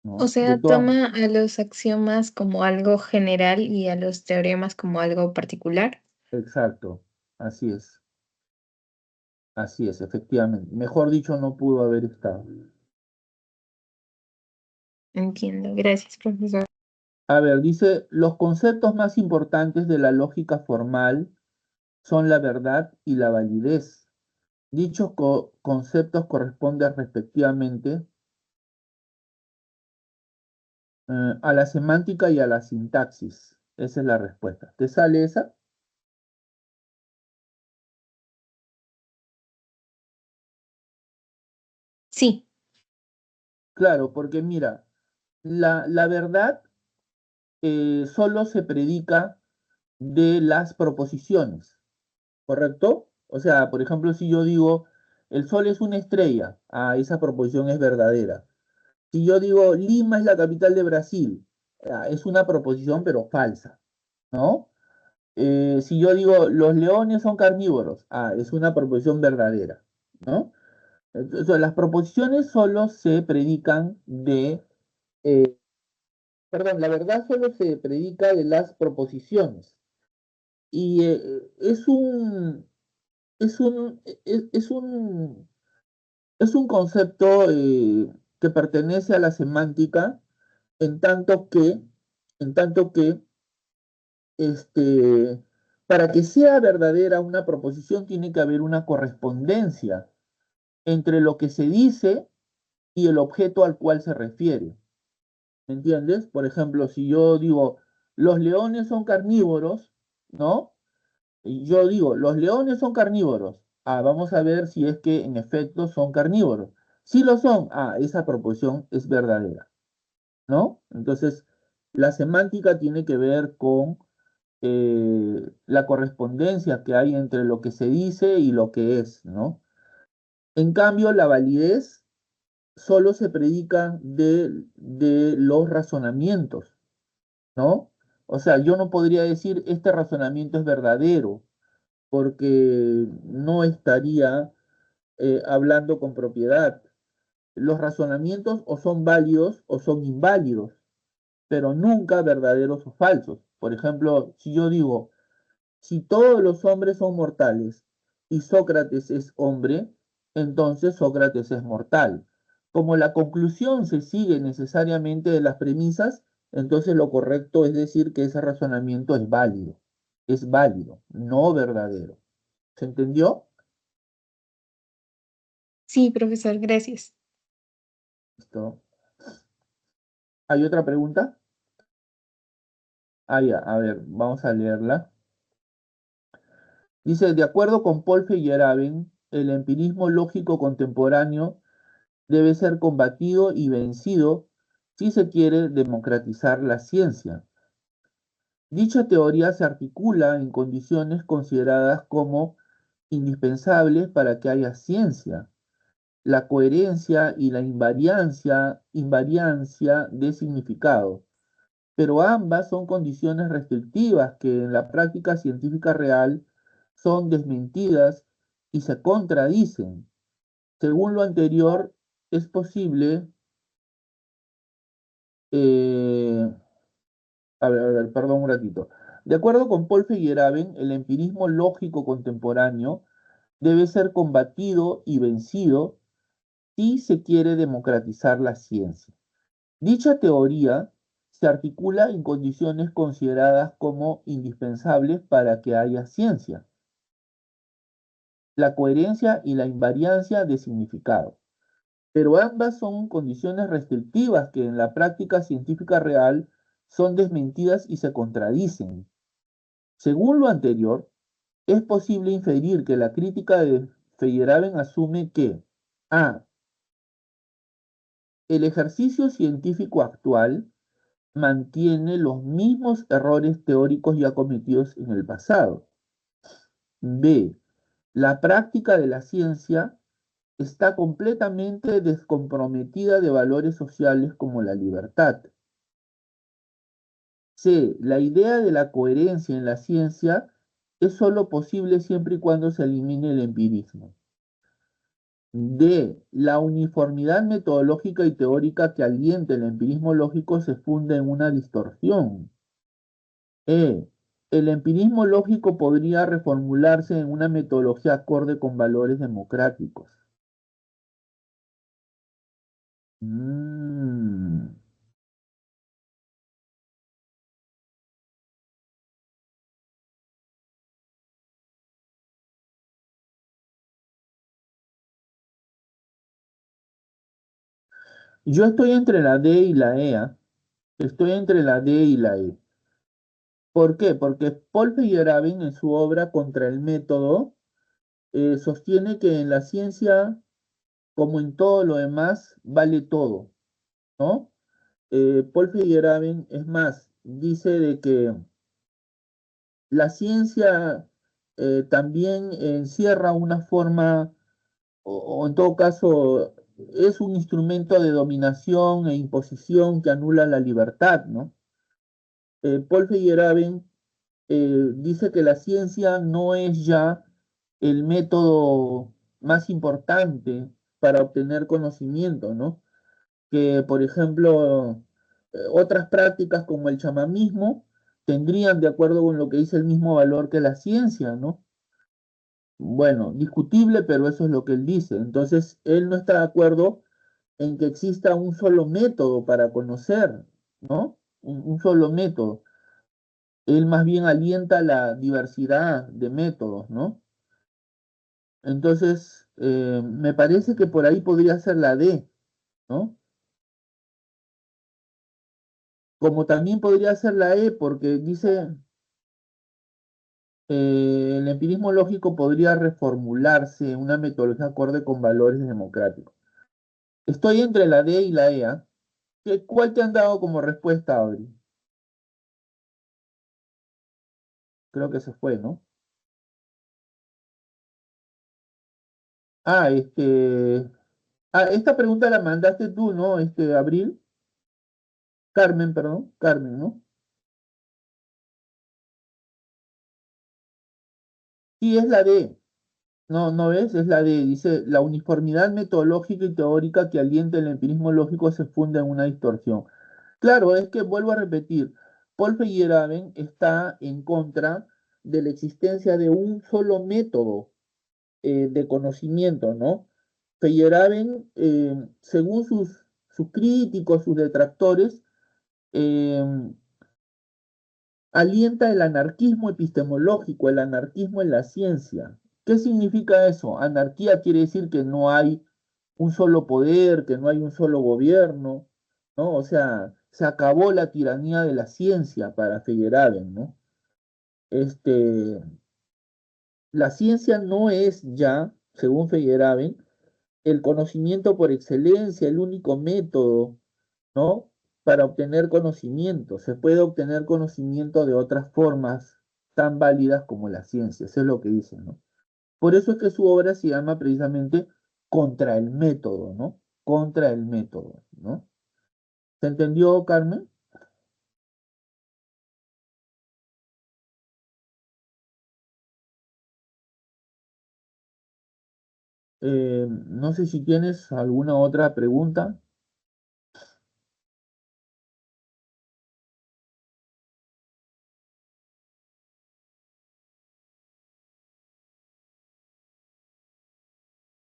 O ¿no? De sea, todas, toma a los axiomas como algo general y a los teoremas como algo particular. exacto, así es, efectivamente. Mejor dicho, no pudo haber estado. Entiendo. Gracias, profesor. A ver, dice, los conceptos más importantes de la lógica formal son la verdad y la validez. Dichos conceptos corresponden respectivamente a la semántica y a la sintaxis. Esa es la respuesta. ¿Te sale esa? Sí. Claro, porque mira, la verdad solo se predica de las proposiciones, ¿correcto? O sea, por ejemplo, si yo digo, el sol es una estrella, esa proposición es verdadera. Si yo digo, Lima es la capital de Brasil, es una proposición pero falsa, ¿no? Si yo digo, los leones son carnívoros, es una proposición verdadera, ¿no? Entonces, las proposiciones solo se predican eh, perdón, la verdad solo se predica de las proposiciones. Y es un, es un Es un concepto que pertenece a la semántica en tanto que, en tanto que este, para que sea verdadera una proposición tiene que haber una correspondencia entre lo que se dice y el objeto al cual se refiere. ¿Me entiendes? Por ejemplo, si yo digo, los leones son carnívoros, ¿no? Y yo digo, los leones son carnívoros. Ah, vamos a ver si es que en efecto son carnívoros. Si lo son, ah, esa proposición es verdadera, ¿no? Entonces, la semántica tiene que ver con la correspondencia que hay entre lo que se dice y lo que es, ¿no? En cambio, la validez solo se predica de los razonamientos, ¿no? O sea, yo no podría decir este razonamiento es verdadero, porque no estaría hablando con propiedad. Los razonamientos o son válidos o son inválidos, pero nunca verdaderos o falsos. Por ejemplo, si yo digo, si todos los hombres son mortales y Sócrates es hombre, entonces Sócrates es mortal. Como la conclusión se sigue necesariamente de las premisas, entonces lo correcto es decir que ese razonamiento es válido, no verdadero. ¿Se entendió? Sí, profesor, gracias. Listo. ¿Hay otra pregunta? Ah, ya, a ver, vamos a leerla. Dice, de acuerdo con Paul Feyerabend, el empirismo lógico contemporáneo debe ser combatido y vencido si se quiere democratizar la ciencia. Dicha teoría se articula en condiciones consideradas como indispensables para que haya ciencia: la coherencia y la invariancia de significado, pero ambas son condiciones restrictivas que en la práctica científica real son desmentidas y se contradicen. Según lo anterior, es posible, eh, perdón un ratito. De acuerdo con Paul Feyerabend, el empirismo lógico contemporáneo debe ser combatido y vencido si se quiere democratizar la ciencia. Dicha teoría se articula en condiciones consideradas como indispensables para que haya ciencia: la coherencia y la invariancia de significado. Pero ambas son condiciones restrictivas que en la práctica científica real son desmentidas y se contradicen. Según lo anterior, es posible inferir que la crítica de Feyerabend asume que a. El ejercicio científico actual mantiene los mismos errores teóricos ya cometidos en el pasado. B. La práctica de la ciencia está completamente descomprometida de valores sociales como la libertad. C. La idea de la coherencia en la ciencia es sólo posible siempre y cuando se elimine el empirismo. D. La uniformidad metodológica y teórica que alienta el empirismo lógico se funda en una distorsión. E. El empirismo lógico podría reformularse en una metodología acorde con valores democráticos. Mm. Yo estoy entre la D y la E. Estoy entre la D y la E. ¿Por qué? Porque Paul Feyerabend en su obra Contra el método sostiene que en la ciencia, como en todo lo demás, vale todo, ¿no? Paul Feyerabend, es más, dice de que la ciencia también encierra una forma, o en todo caso, es un instrumento de dominación e imposición que anula la libertad, ¿no? Paul Feyerabend dice que la ciencia no es ya el método más importante para obtener conocimiento, ¿no? Que, por ejemplo, otras prácticas como el chamamismo tendrían, de acuerdo con lo que dice, el mismo valor que la ciencia, ¿no? Bueno, discutible, pero eso es lo que él dice. Entonces, él no está de acuerdo en que exista un solo método para conocer, ¿no? Un solo método. Él más bien alienta la diversidad de métodos, ¿no? Entonces, me parece que por ahí podría ser la D, ¿no? Como también podría ser la E, porque dice, el empirismo lógico podría reformularse en una metodología acorde con valores democráticos. Estoy entre la D y la E, ¿ah? ¿Cuál te han dado como respuesta, Audrey? Creo que se fue, ¿no? Ah, esta pregunta la mandaste tú, ¿no? Abril. Carmen, perdón. Carmen, ¿no? Sí, es la D. No, ¿no ves? Es la D. Dice, la uniformidad metodológica y teórica que alienta el empirismo lógico se funda en una distorsión. Claro, es que vuelvo a repetir, Paul Feyerabend está en contra de la existencia de un solo método de conocimiento, ¿no? Feyerabend, según sus críticos, sus detractores, eh, alienta el anarquismo epistemológico, el anarquismo en la ciencia. ¿Qué significa eso? Anarquía quiere decir que no hay un solo poder, que no hay un solo gobierno, ¿no? O sea, se acabó la tiranía de la ciencia para Feyerabend, ¿no? Este, la ciencia no es ya, según Feyerabend, el conocimiento por excelencia, el único método, ¿no? Para obtener conocimiento. Se puede obtener conocimiento de otras formas tan válidas como la ciencia. Eso es lo que dicen, ¿no? Por eso es que su obra se llama precisamente Contra el método, ¿no? Contra el método, ¿no? ¿Se entendió, Carmen? No sé si tienes alguna otra pregunta.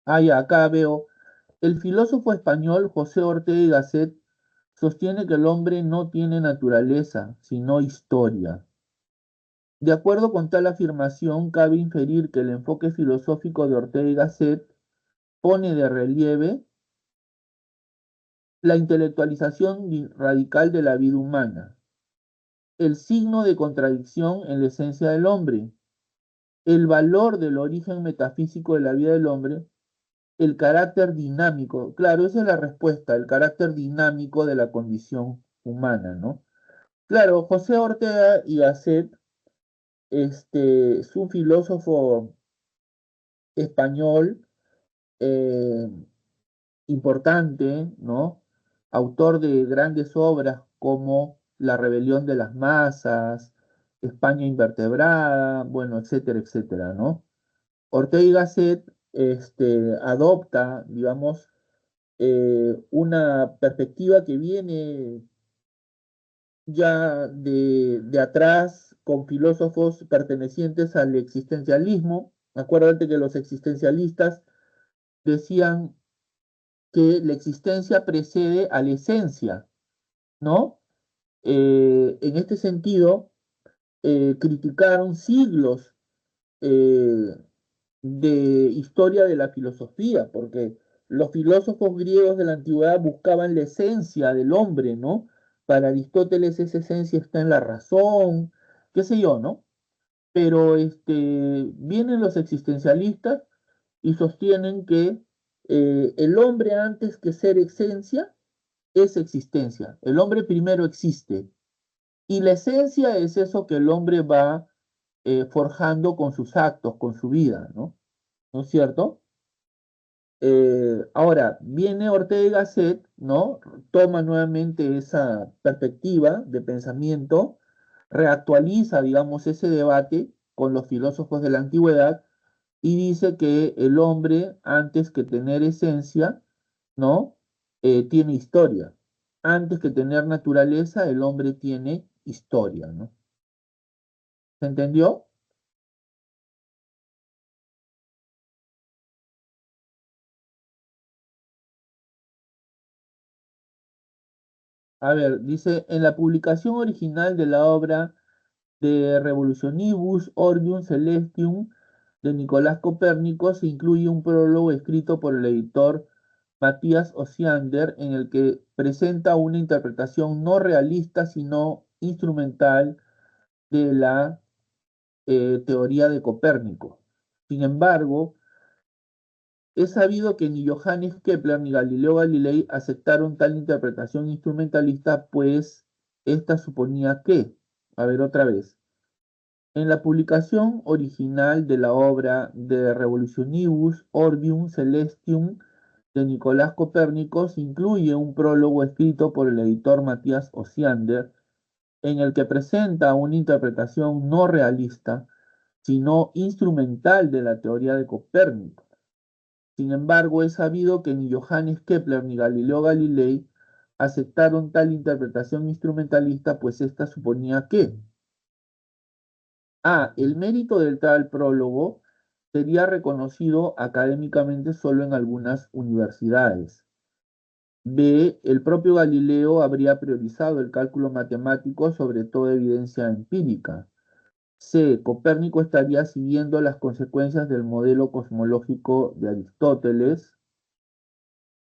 Ah, ya, acá veo. El filósofo español José Ortega y Gasset sostiene que el hombre no tiene naturaleza, sino historia. De acuerdo con tal afirmación, cabe inferir que el enfoque filosófico de Ortega y Gasset pone de relieve la intelectualización radical de la vida humana, el signo de contradicción en la esencia del hombre, el valor del origen metafísico de la vida del hombre, el carácter dinámico. Claro, esa es la respuesta, el carácter dinámico de la condición humana, ¿no? Claro, José Ortega y Gasset, es un filósofo español eh, importante, ¿no? Autor de grandes obras como La rebelión de las masas, España invertebrada, bueno, etcétera, etcétera, ¿no? Ortega y Gasset adopta, digamos, una perspectiva que viene ya de atrás con filósofos pertenecientes al existencialismo. Acuérdate que los existencialistas decían que la existencia precede a la esencia, ¿no? En este sentido, criticaron siglos eh, de historia de la filosofía, porque los filósofos griegos de la antigüedad buscaban la esencia del hombre, ¿no? Para Aristóteles esa esencia está en la razón, qué sé yo, ¿no? Pero vienen los existencialistas y sostienen que el hombre antes que ser esencia es existencia. El hombre primero existe y la esencia es eso que el hombre va forjando con sus actos, con su vida, ¿no? ¿No es cierto? Ahora, viene Ortega y Gasset, ¿no? Toma nuevamente esa perspectiva de pensamiento, reactualiza, digamos, ese debate con los filósofos de la antigüedad y dice que el hombre, antes que tener esencia, ¿no? Tiene historia. Antes que tener naturaleza, el hombre tiene historia, ¿no? ¿Se entendió? A ver, dice, en la publicación original de la obra de Revolutionibus Orbium Celestium de Nicolás Copérnico se incluye un prólogo escrito por el editor Matías Osiander en el que presenta una interpretación no realista sino instrumental de la teoría de Copérnico. Sin embargo, es sabido que ni Johannes Kepler ni Galileo Galilei aceptaron tal interpretación instrumentalista, pues esta suponía que, a ver otra vez, en la publicación original de la obra de Revolutionibus Orbium Celestium de Nicolás Copérnico se incluye un prólogo escrito por el editor Matías Osiander, en el que presenta una interpretación no realista, sino instrumental de la teoría de Copérnico. Sin embargo, es sabido que ni Johannes Kepler ni Galileo Galilei aceptaron tal interpretación instrumentalista, pues ésta suponía que A. El mérito del tal prólogo sería reconocido académicamente solo en algunas universidades. B. El propio Galileo habría priorizado el cálculo matemático sobre toda evidencia empírica. C. Copérnico estaría siguiendo las consecuencias del modelo cosmológico de Aristóteles.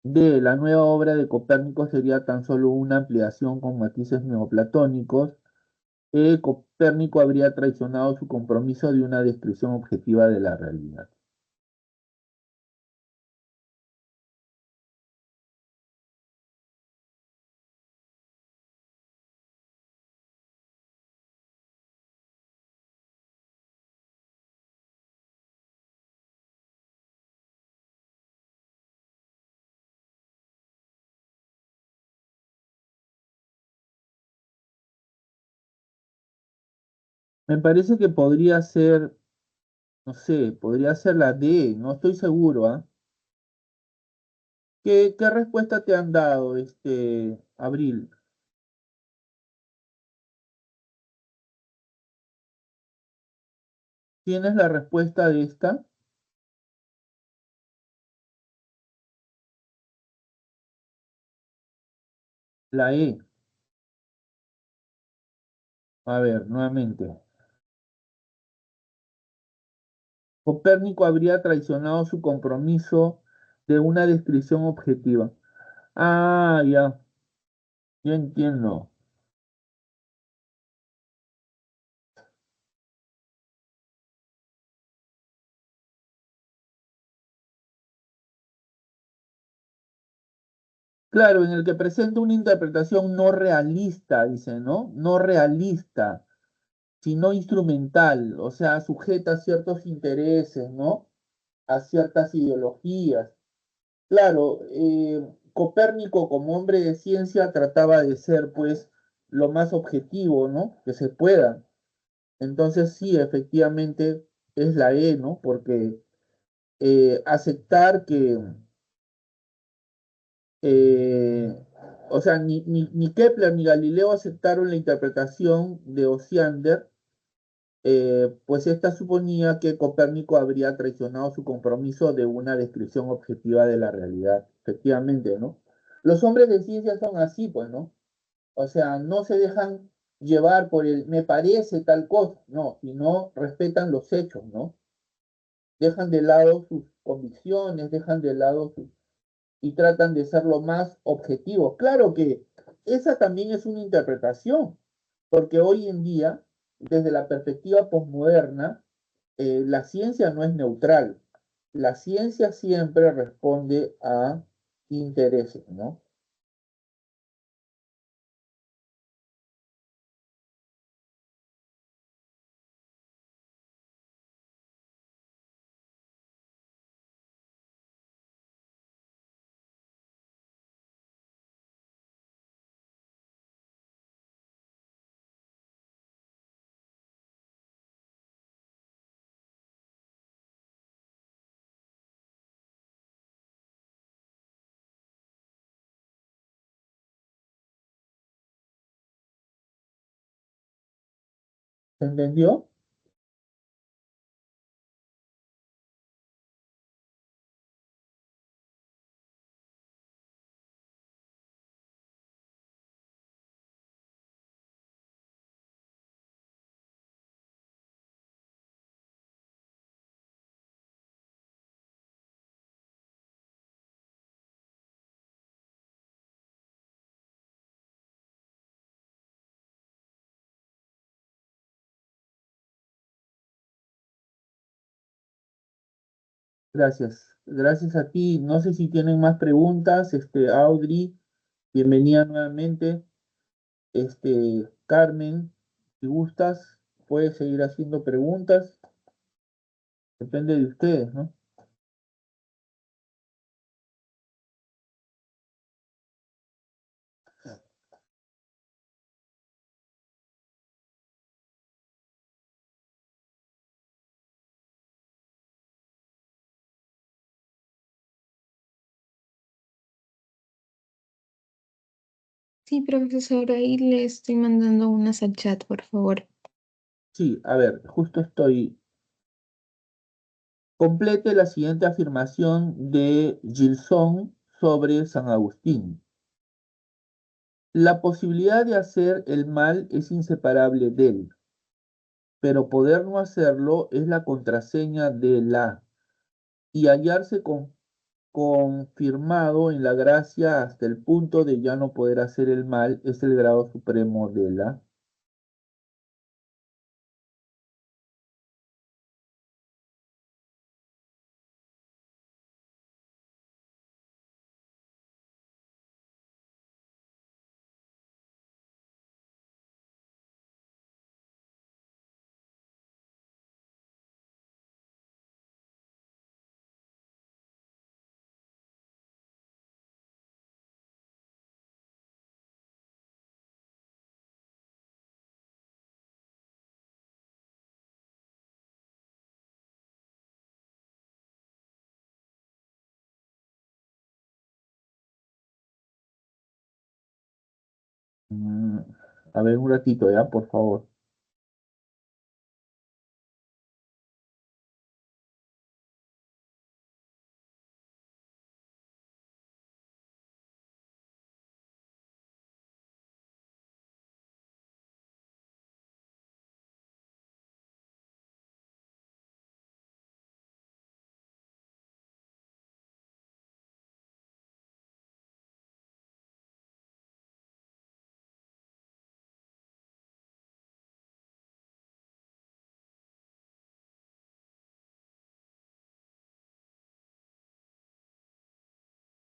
D. La nueva obra de Copérnico sería tan solo una ampliación con matices neoplatónicos. Copérnico habría traicionado su compromiso de una descripción objetiva de la realidad. Me parece que podría ser, no sé, podría ser la D, no estoy seguro, ¿ah? ¿Qué respuesta te han dado, Abril? ¿Tienes la respuesta de esta? La E. A ver, nuevamente. Copérnico habría traicionado su compromiso de una descripción objetiva. Ah, ya, ya entiendo. Claro, en el que presenta una interpretación no realista, dice, ¿no? No realista, sino instrumental, o sea, sujeta a ciertos intereses, ¿no? A ciertas ideologías. Claro, Copérnico como hombre de ciencia trataba de ser, pues, lo más objetivo, ¿no? Que se pueda. Entonces, sí, efectivamente es la E, ¿no? Porque aceptar que Eh, o sea, ni Kepler ni Galileo aceptaron la interpretación de Osiander, pues esta suponía que Copérnico habría traicionado su compromiso de una descripción objetiva de la realidad. Efectivamente, ¿no? Los hombres de ciencia son así, pues, ¿no? O sea, no se dejan llevar por el me parece tal cosa, no, sino respetan los hechos, ¿no? Dejan de lado sus convicciones, dejan de lado sus y tratan de ser lo más objetivos. Claro que esa también es una interpretación, porque hoy en día, desde la perspectiva posmoderna, la ciencia no es neutral. La ciencia siempre responde a intereses, ¿no? ¿Se entendió? Gracias. Gracias a ti. No sé si tienen más preguntas. Audrey, bienvenida nuevamente. Carmen, si gustas, puedes seguir haciendo preguntas. Depende de ustedes, ¿no? Sí, profesor, ahí le estoy mandando unas al chat, por favor. Sí, a ver, justo estoy. Complete la siguiente afirmación de Gilson sobre San Agustín. La posibilidad de hacer el mal es inseparable de él, pero poder no hacerlo es la contraseña de la, y hallarse confirmado en la gracia hasta el punto de ya no poder hacer el mal es el grado supremo de la. Mm, A ver, un ratito ya, por favor.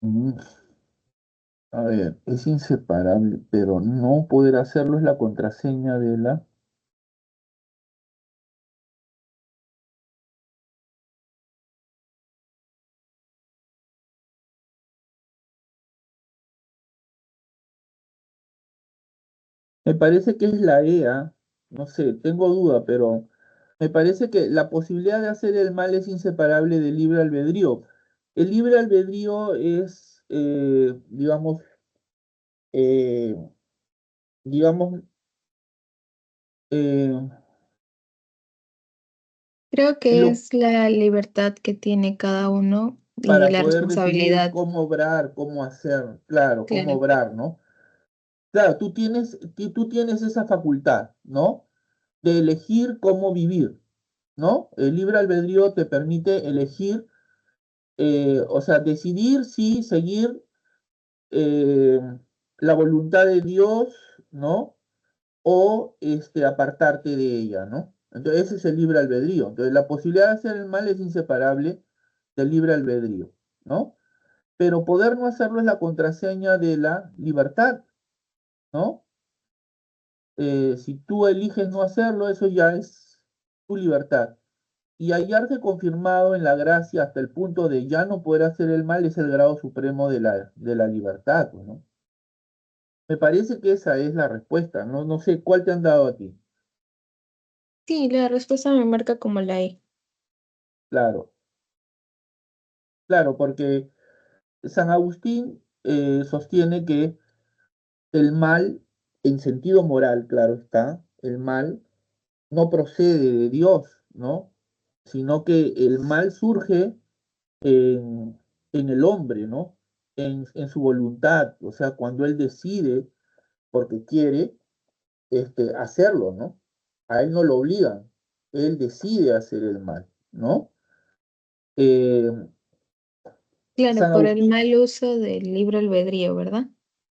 Mm, A ver, es inseparable, pero no poder hacerlo es la contraseña de la. Me parece que es la EA, no sé, tengo duda, pero me parece que la posibilidad de hacer el mal es inseparable del libre albedrío. El libre albedrío es, eh, digamos, eh, Creo es que lo es la libertad que tiene cada uno y para la poder decidir responsabilidad. cómo obrar, cómo hacer, claro, cómo Claro, obrar, ¿no? Claro, tú tienes esa facultad, ¿no? De elegir cómo vivir, ¿no? El libre albedrío te permite elegir, o sea, decidir si seguir eh, la voluntad de Dios, ¿no? O apartarte de ella, ¿no? Entonces, ese es el libre albedrío. Entonces, la posibilidad de hacer el mal es inseparable del libre albedrío, ¿no? Pero poder no hacerlo es la contraseña de la libertad, ¿no? Si tú eliges no hacerlo, eso ya es tu libertad. Y hallarse confirmado en la gracia hasta el punto de ya no poder hacer el mal es el grado supremo de la libertad, pues, ¿no? Me parece que esa es la respuesta, no, no sé cuál te han dado a ti. sí, la respuesta me marca como la E. Claro, claro, porque San Agustín sostiene que el mal, en sentido moral, claro está, el mal no procede de Dios, ¿no? Sino que el mal surge en el hombre, ¿no? En su voluntad, o sea, cuando él decide, porque quiere, hacerlo, ¿no? A él no lo obligan, él decide hacer el mal, ¿no? Eh, Claro, San por el Agustín, mal uso del libre albedrío, ¿verdad?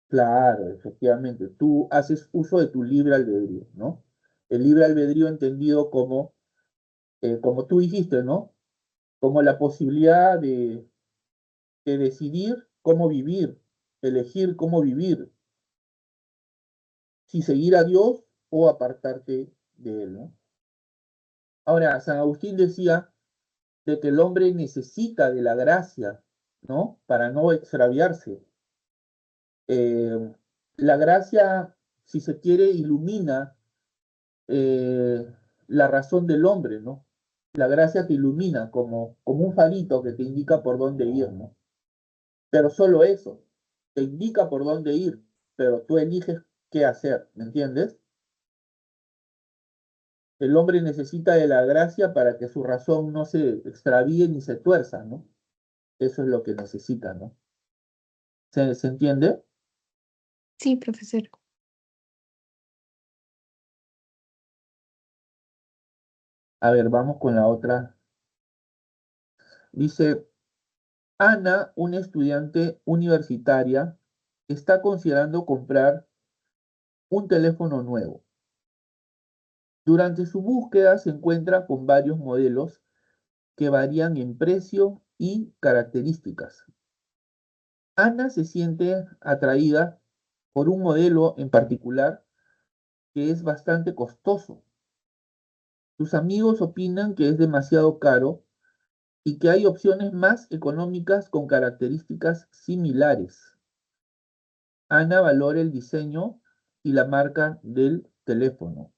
claro, efectivamente, tú haces uso de tu libre albedrío, ¿no? El libre albedrío entendido como tú dijiste, ¿no? como la posibilidad de decidir cómo vivir, elegir cómo vivir, si seguir a Dios o apartarte de Él, ¿no? Ahora, San Agustín decía de que el hombre necesita de la gracia, ¿no? Para no extraviarse. Eh, la gracia, si se quiere, ilumina eh, la razón del hombre, ¿no? La gracia te ilumina como un farito que te indica por dónde ir, ¿no? Pero solo eso, te indica por dónde ir, pero tú eliges qué hacer, ¿me entiendes? El hombre necesita de la gracia para que su razón no se extravíe ni se tuerza, ¿no? Eso es lo que necesita, ¿no? ¿Se entiende? Sí, profesor. A ver, vamos con la otra. Dice, Ana, una estudiante universitaria, está considerando comprar un teléfono nuevo. Durante su búsqueda se encuentra con varios modelos que varían en precio y características. Ana se siente atraída por un modelo en particular que es bastante costoso. Sus amigos opinan que es demasiado caro y que hay opciones más económicas con características similares. Ana valora el diseño y la marca del teléfono,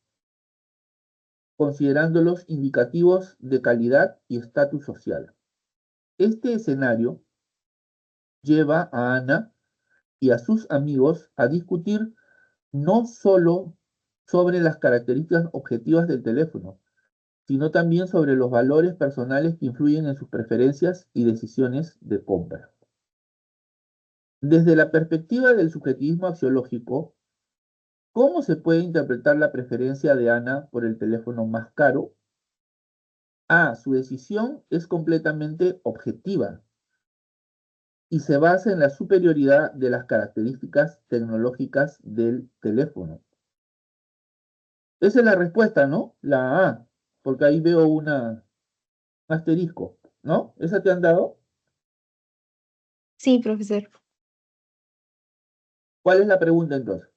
considerándolos indicativos de calidad y estatus social. Este escenario lleva a Ana y a sus amigos a discutir no solo sobre las características objetivas del teléfono, sino también sobre los valores personales que influyen en sus preferencias y decisiones de compra. Desde la perspectiva del subjetivismo axiológico, ¿cómo se puede interpretar la preferencia de Ana por el teléfono más caro? A. Su decisión es completamente objetiva y se basa en la superioridad de las características tecnológicas del teléfono. Esa es la respuesta, ¿no? La A, porque ahí veo un asterisco, ¿no? ¿Esa te han dado? Sí, profesor. ¿Cuál es la pregunta entonces?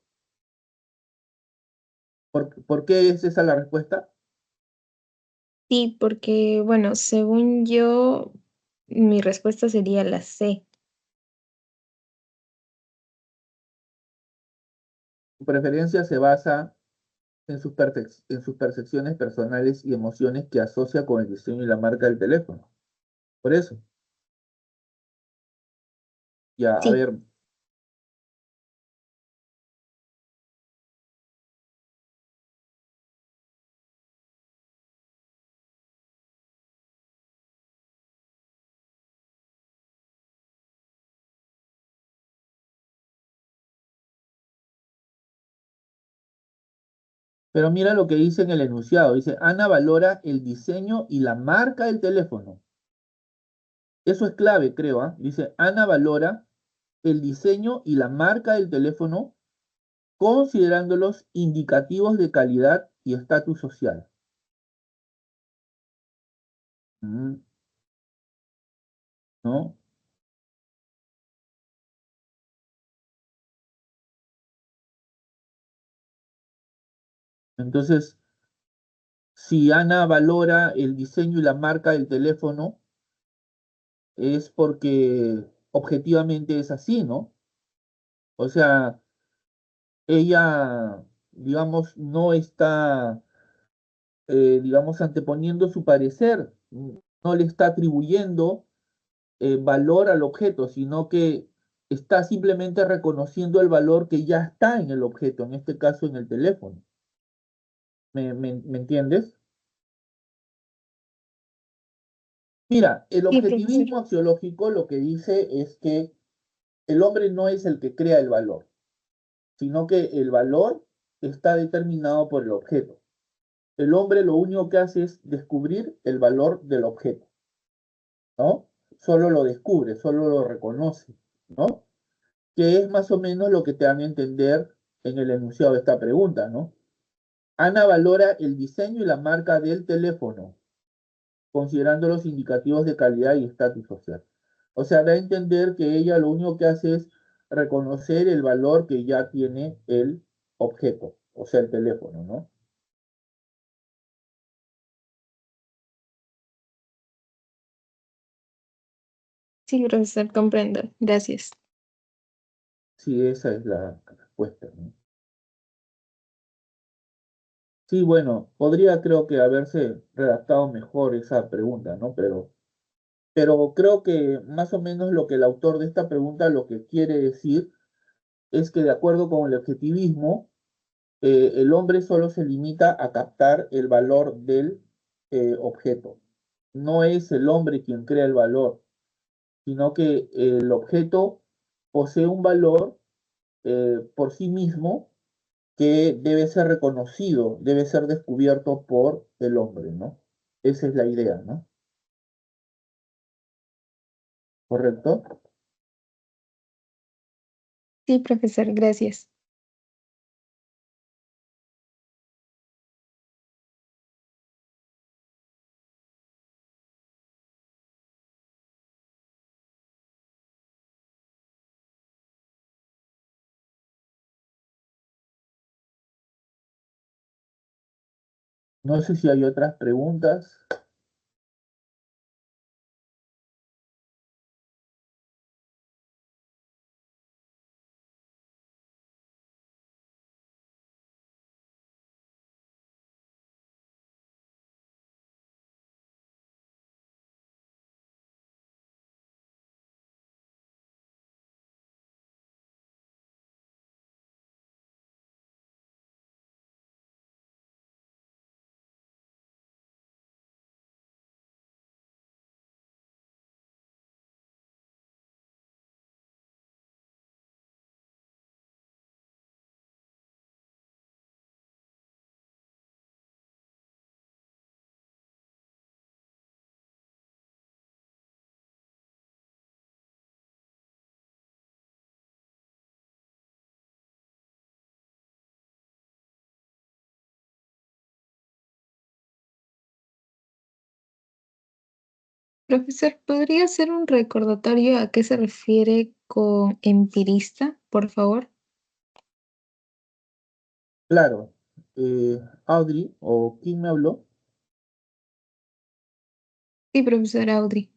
¿Por qué es esa la respuesta? Sí, porque, bueno, según yo, mi respuesta sería la C. Su preferencia se basa en sus percepciones personales y emociones que asocia con el diseño y la marca del teléfono. Por eso, ya, a Sí. ver, pero mira lo que dice en el enunciado. Dice, Ana valora el diseño y la marca del teléfono. Eso es clave, creo, ¿ah? Dice, Ana valora el diseño y la marca del teléfono considerándolos indicativos de calidad y estatus social. Mm, ¿no? Entonces, si Ana valora el diseño y la marca del teléfono, es porque objetivamente es así, ¿no? O sea, ella, digamos, no está, digamos, anteponiendo su parecer, no le está atribuyendo valor al objeto, sino que está simplemente reconociendo el valor que ya está en el objeto, en este caso en el teléfono. ¿Me entiendes? Mira, el Sí, profesor. objetivismo axiológico lo que dice es que el hombre no es el que crea el valor, sino que el valor está determinado por el objeto. El hombre lo único que hace es descubrir el valor del objeto, ¿no? Solo lo descubre, solo lo reconoce, ¿no? Que es más o menos lo que te dan a entender en el enunciado de esta pregunta, ¿no? Ana valora el diseño y la marca del teléfono, considerando los indicativos de calidad y estatus social. O sea, da a entender que ella lo único que hace es reconocer el valor que ya tiene el objeto, o sea, el teléfono, ¿no? Sí, profesor, comprendo. Gracias. Sí, esa es la respuesta, ¿no? Sí, bueno, podría creo que haberse redactado mejor esa pregunta, ¿no? Pero creo que más o menos lo que el autor de esta pregunta lo que quiere decir es que de acuerdo con el objetivismo, el hombre solo se limita a captar el valor del objeto. No es el hombre quien crea el valor, sino que el objeto posee un valor por sí mismo que debe ser reconocido, debe ser descubierto por el hombre, ¿no? Esa es la idea, ¿no? ¿Correcto? Sí, profesor, gracias. No sé si hay otras preguntas. Profesor, ¿podría hacer un recordatorio a qué se refiere con empirista, por favor? Claro. Audrey, ¿o quién me habló? Sí, profesor Audrey.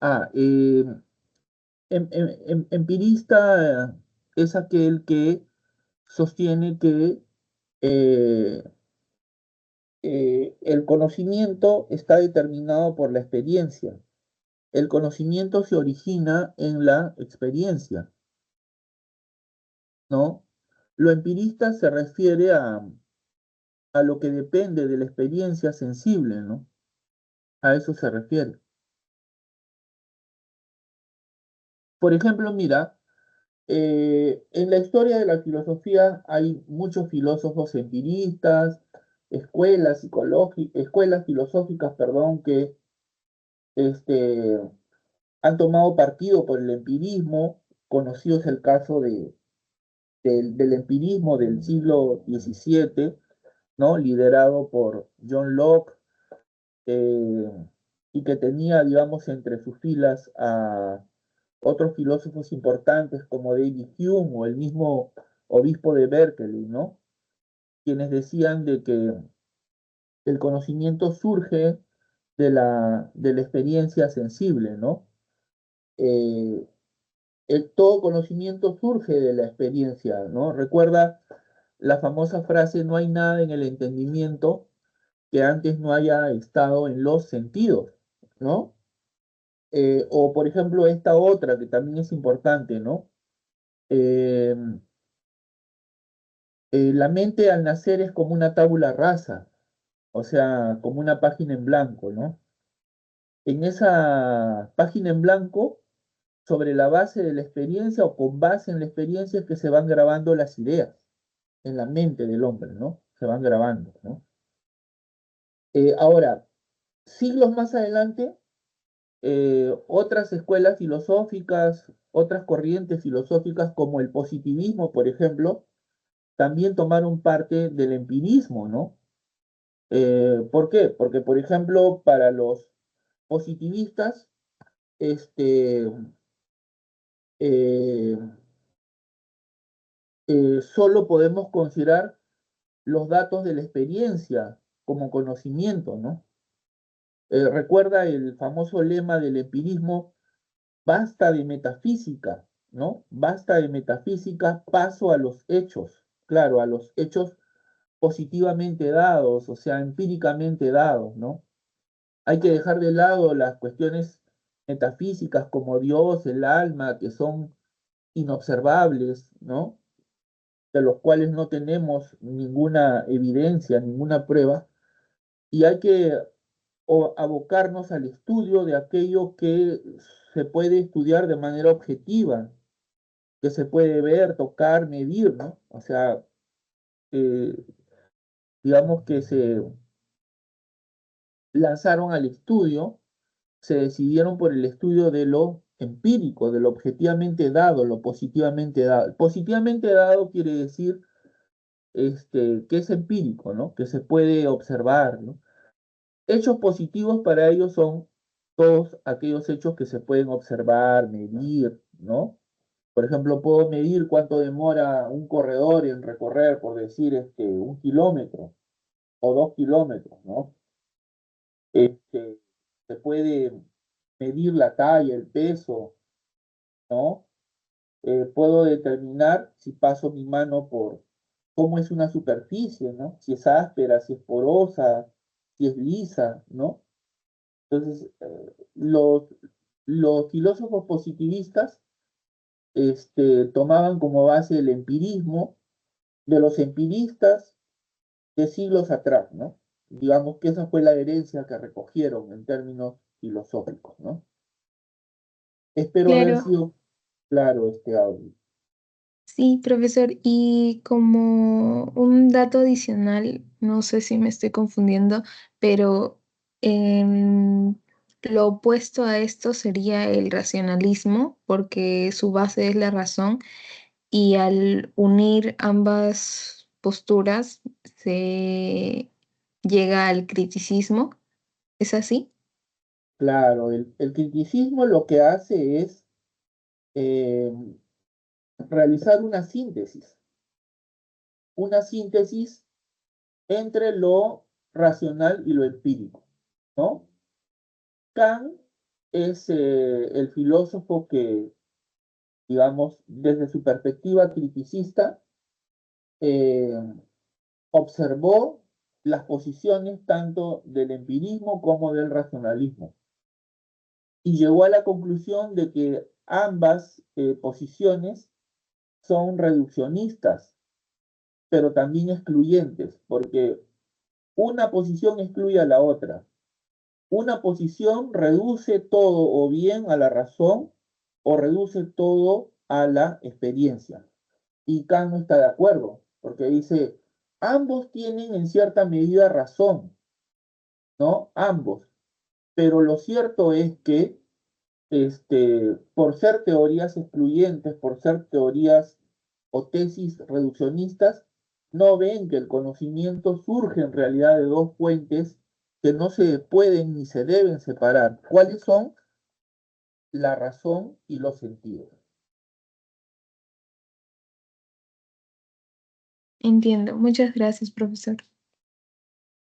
Ah, empirista es aquel que sostiene que eh, el conocimiento está determinado por la experiencia. El conocimiento se origina en la experiencia, ¿no? Lo empirista se refiere a lo que depende de la experiencia sensible, ¿no? A eso se refiere. Por ejemplo, mira, en la historia de la filosofía hay muchos filósofos empiristas, escuelas filosóficas, perdón, que este, han tomado partido por el empirismo. Conocido es el caso del empirismo del siglo XVII, ¿no? Liderado por John Locke, eh, y que tenía, digamos, entre sus filas a otros filósofos importantes como David Hume o el mismo obispo de Berkeley, ¿no? Quienes decían de que el conocimiento surge de la experiencia sensible, ¿no? Eh, todo conocimiento surge de la experiencia, ¿no? Recuerda la famosa frase, no hay nada en el entendimiento que antes no haya estado en los sentidos, ¿no? O por ejemplo esta otra que también es importante, ¿no? Eh, la mente al nacer es como una tabula rasa, o sea, como una página en blanco, ¿no? En esa página en blanco, sobre la base de la experiencia o con base en la experiencia es que se van grabando las ideas en la mente del hombre, ¿no? Se van grabando, ¿no? Ahora, siglos más adelante, otras escuelas filosóficas, otras corrientes filosóficas como el positivismo, por ejemplo, también tomaron parte del empirismo, ¿no? ¿Por qué? Porque, por ejemplo, para los positivistas, este, eh, solo podemos considerar los datos de la experiencia como conocimiento, ¿no? Recuerda el famoso lema del empirismo, basta de metafísica, ¿no? Basta de metafísica, paso a los hechos, claro, a los hechos positivamente dados, o sea, empíricamente dados, ¿no? Hay que dejar de lado las cuestiones metafísicas como Dios, el alma, que son inobservables, ¿no? De los cuales no tenemos ninguna evidencia, ninguna prueba, y hay que abocarnos al estudio de aquello que se puede estudiar de manera objetiva, que se puede ver, tocar, medir, ¿no? O sea, eh, digamos que se lanzaron al estudio, se decidieron por el estudio de lo empírico, de lo objetivamente dado, lo positivamente dado. Positivamente dado quiere decir que es empírico, ¿no? Que se puede observar, ¿no? Hechos positivos para ellos son todos aquellos hechos que se pueden observar, medir, ¿no? Por ejemplo, puedo medir cuánto demora un corredor en recorrer, por decir, 1 kilómetro o 2 kilómetros, ¿no? Este, Se puede medir la talla, el peso, ¿no? Puedo determinar si paso mi mano por cómo es una superficie, ¿no? Si es áspera, si es porosa, si es lisa, ¿no? Entonces, los filósofos positivistas tomaban como base el empirismo de los empiristas de siglos atrás, ¿no? Digamos que esa fue la herencia que recogieron en términos filosóficos, ¿no? Espero haber Claro, sido claro este audio. Sí, profesor, y como un dato adicional, no sé si me estoy confundiendo, pero lo opuesto a esto sería el racionalismo, porque su base es la razón, y al unir ambas posturas se llega al criticismo. ¿Es así? Claro, el criticismo lo que hace es eh, realizar una síntesis entre lo racional y lo empírico, ¿no? Kant es el filósofo que, digamos, desde su perspectiva criticista, eh, observó las posiciones tanto del empirismo como del racionalismo y llegó a la conclusión de que ambas posiciones son reduccionistas, pero también excluyentes, porque una posición excluye a la otra. Una posición reduce todo o bien a la razón o reduce todo a la experiencia. Y Kant no está de acuerdo, porque dice, ambos tienen en cierta medida razón, ¿no? Ambos. Pero lo cierto es que por ser teorías excluyentes, por ser teorías o tesis reduccionistas, no ven que el conocimiento surge en realidad de dos fuentes que no se pueden ni se deben separar. ¿Cuáles son? La razón y los sentidos. Entiendo. Muchas gracias, profesor.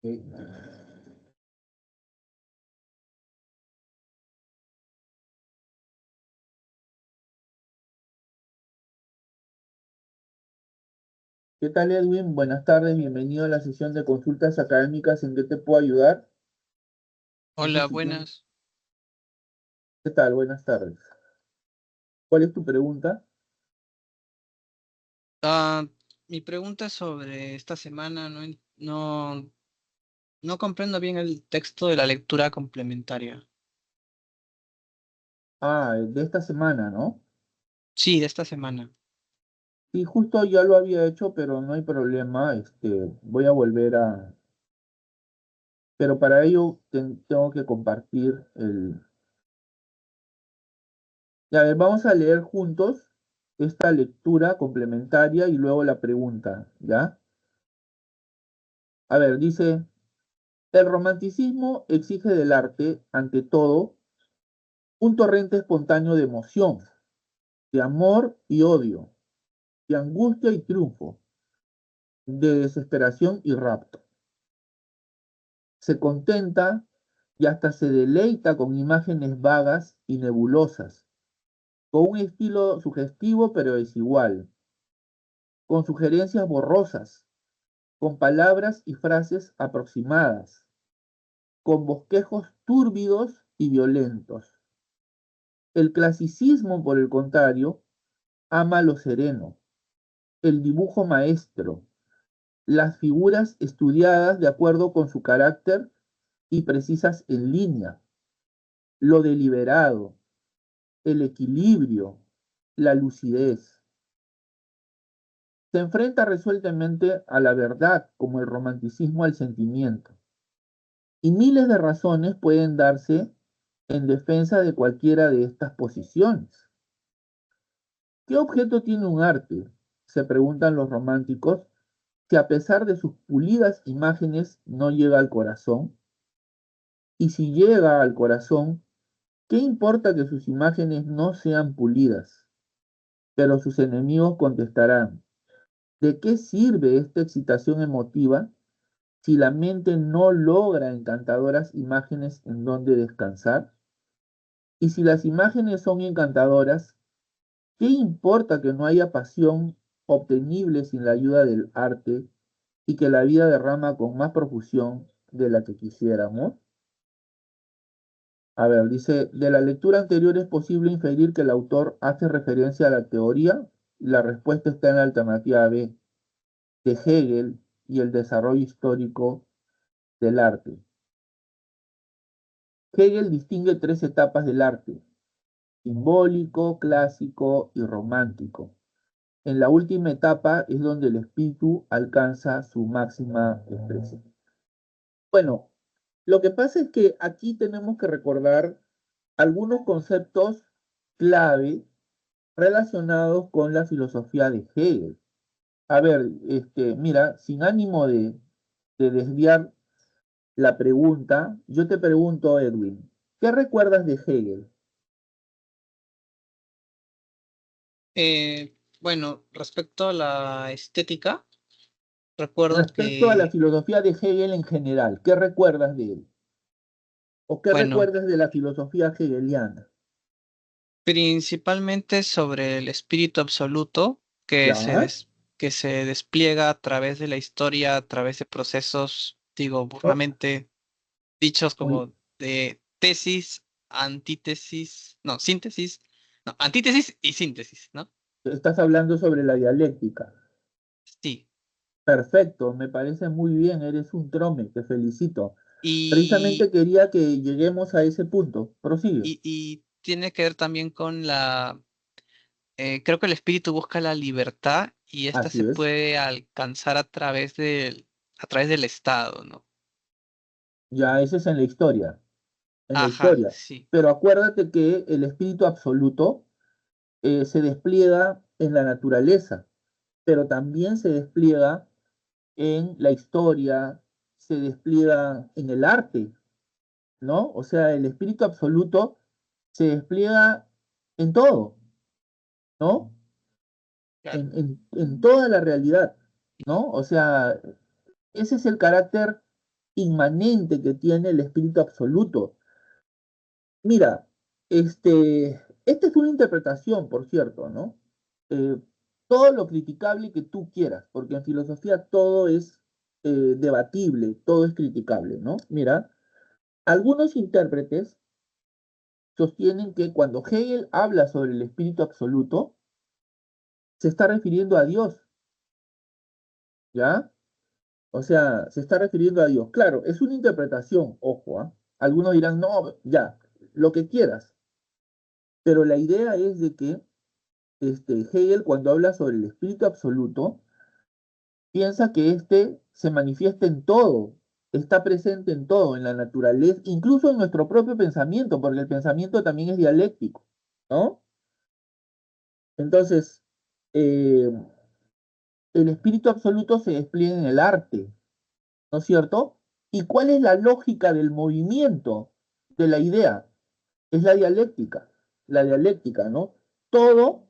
¿Sí? ¿Qué tal, Edwin? Buenas tardes, bienvenido a la sesión de consultas académicas. ¿En qué te puedo ayudar? Dice Hola, si tienes- buenas. ¿Qué tal? Buenas tardes. ¿Cuál es tu pregunta? Ah, Mi pregunta es sobre esta semana. No comprendo bien el texto de la lectura complementaria. Ah, de esta semana, ¿no? Sí, de esta semana. Sí, justo ya lo había hecho, pero no hay problema. Voy a volver a... Pero para ello tengo que compartir el... Ya, a ver, vamos a leer juntos esta lectura complementaria y luego la pregunta, ¿ya? A ver, dice, El romanticismo exige del arte, ante todo, un torrente espontáneo de emoción, de amor y odio, de angustia y triunfo, de desesperación y rapto. Se contenta y hasta se deleita con imágenes vagas y nebulosas, con un estilo sugestivo pero desigual, con sugerencias borrosas, con palabras y frases aproximadas, con bosquejos túrbidos y violentos. El clasicismo, por el contrario, ama lo sereno, el dibujo maestro, las figuras estudiadas de acuerdo con su carácter y precisas en línea, lo deliberado, el equilibrio, la lucidez. Se enfrenta resueltamente a la verdad como el romanticismo al sentimiento. Y miles de razones pueden darse en defensa de cualquiera de estas posiciones. ¿Qué objeto tiene un arte? Se preguntan los románticos, que a pesar de sus pulidas imágenes no llega al corazón. Y si llega al corazón, ¿qué importa que sus imágenes no sean pulidas? Pero sus enemigos contestarán, ¿de qué sirve esta excitación emotiva si la mente no logra encantadoras imágenes en donde descansar? Y si las imágenes son encantadoras, ¿qué importa que no haya pasión obtenible sin la ayuda del arte y que la vida derrama con más profusión de la que quisiéramos? A ver, dice, de la lectura anterior es posible inferir que el autor hace referencia a la teoría y la respuesta está en la alternativa B, de Hegel y el desarrollo histórico del arte. Hegel distingue tres etapas del arte: simbólico, clásico y romántico. En la última etapa es donde el espíritu alcanza su máxima expresión. Bueno, lo que pasa es que aquí tenemos que recordar algunos conceptos clave relacionados con la filosofía de Hegel. A ver, mira, sin ánimo de desviar la pregunta, yo te pregunto, Edwin, ¿qué recuerdas de Hegel? Bueno, respecto a la estética, recuerdo Respecto a la que, filosofía de Hegel en general, ¿qué recuerdas de él? ¿O qué bueno, recuerdas de la filosofía hegeliana? principalmente sobre el espíritu absoluto ¿Ya? que se despliega a través de la historia, a través de procesos, digo, Oh, burdamente dichos muy- como de tesis, antítesis, no, síntesis, no, antítesis y síntesis, ¿no? estás hablando sobre la dialéctica. Sí. Perfecto, me parece muy bien, eres un trome, te felicito. Y, Precisamente quería que lleguemos a ese punto. Prosigue. y tiene que ver también con creo que el espíritu busca la libertad y esta Así se es. puede alcanzar a través del Estado, ¿no? Ya, ese es en la Ajá, historia. sí, Pero acuérdate que el espíritu absoluto se despliega en la naturaleza, pero también se despliega en la historia, se despliega en el arte, ¿no? O sea, el espíritu absoluto se despliega en todo, ¿no? claro. En toda la realidad, ¿no? O sea, ese es el carácter inmanente que tiene el espíritu absoluto. Mira, esta es una interpretación, por cierto, ¿no? Eh, todo lo criticable que tú quieras, porque en filosofía todo es debatible, todo es criticable, ¿no? Mira, algunos intérpretes sostienen que cuando Hegel habla sobre el espíritu absoluto, se está refiriendo a Dios, ¿ya? O sea, se está refiriendo a Dios. Claro, es una interpretación, ojo, ¿ah? Algunos dirán, no, ya, lo que quieras. Pero la idea es de que Hegel, cuando habla sobre el espíritu absoluto, piensa que se manifiesta en todo, está presente en todo, en la naturaleza, incluso en nuestro propio pensamiento, porque el pensamiento también es dialéctico, ¿no? Entonces, eh, el espíritu absoluto se despliega en el arte, ¿no es cierto? ¿Y cuál es la lógica del movimiento de la idea? Es la dialéctica, ¿no? Todo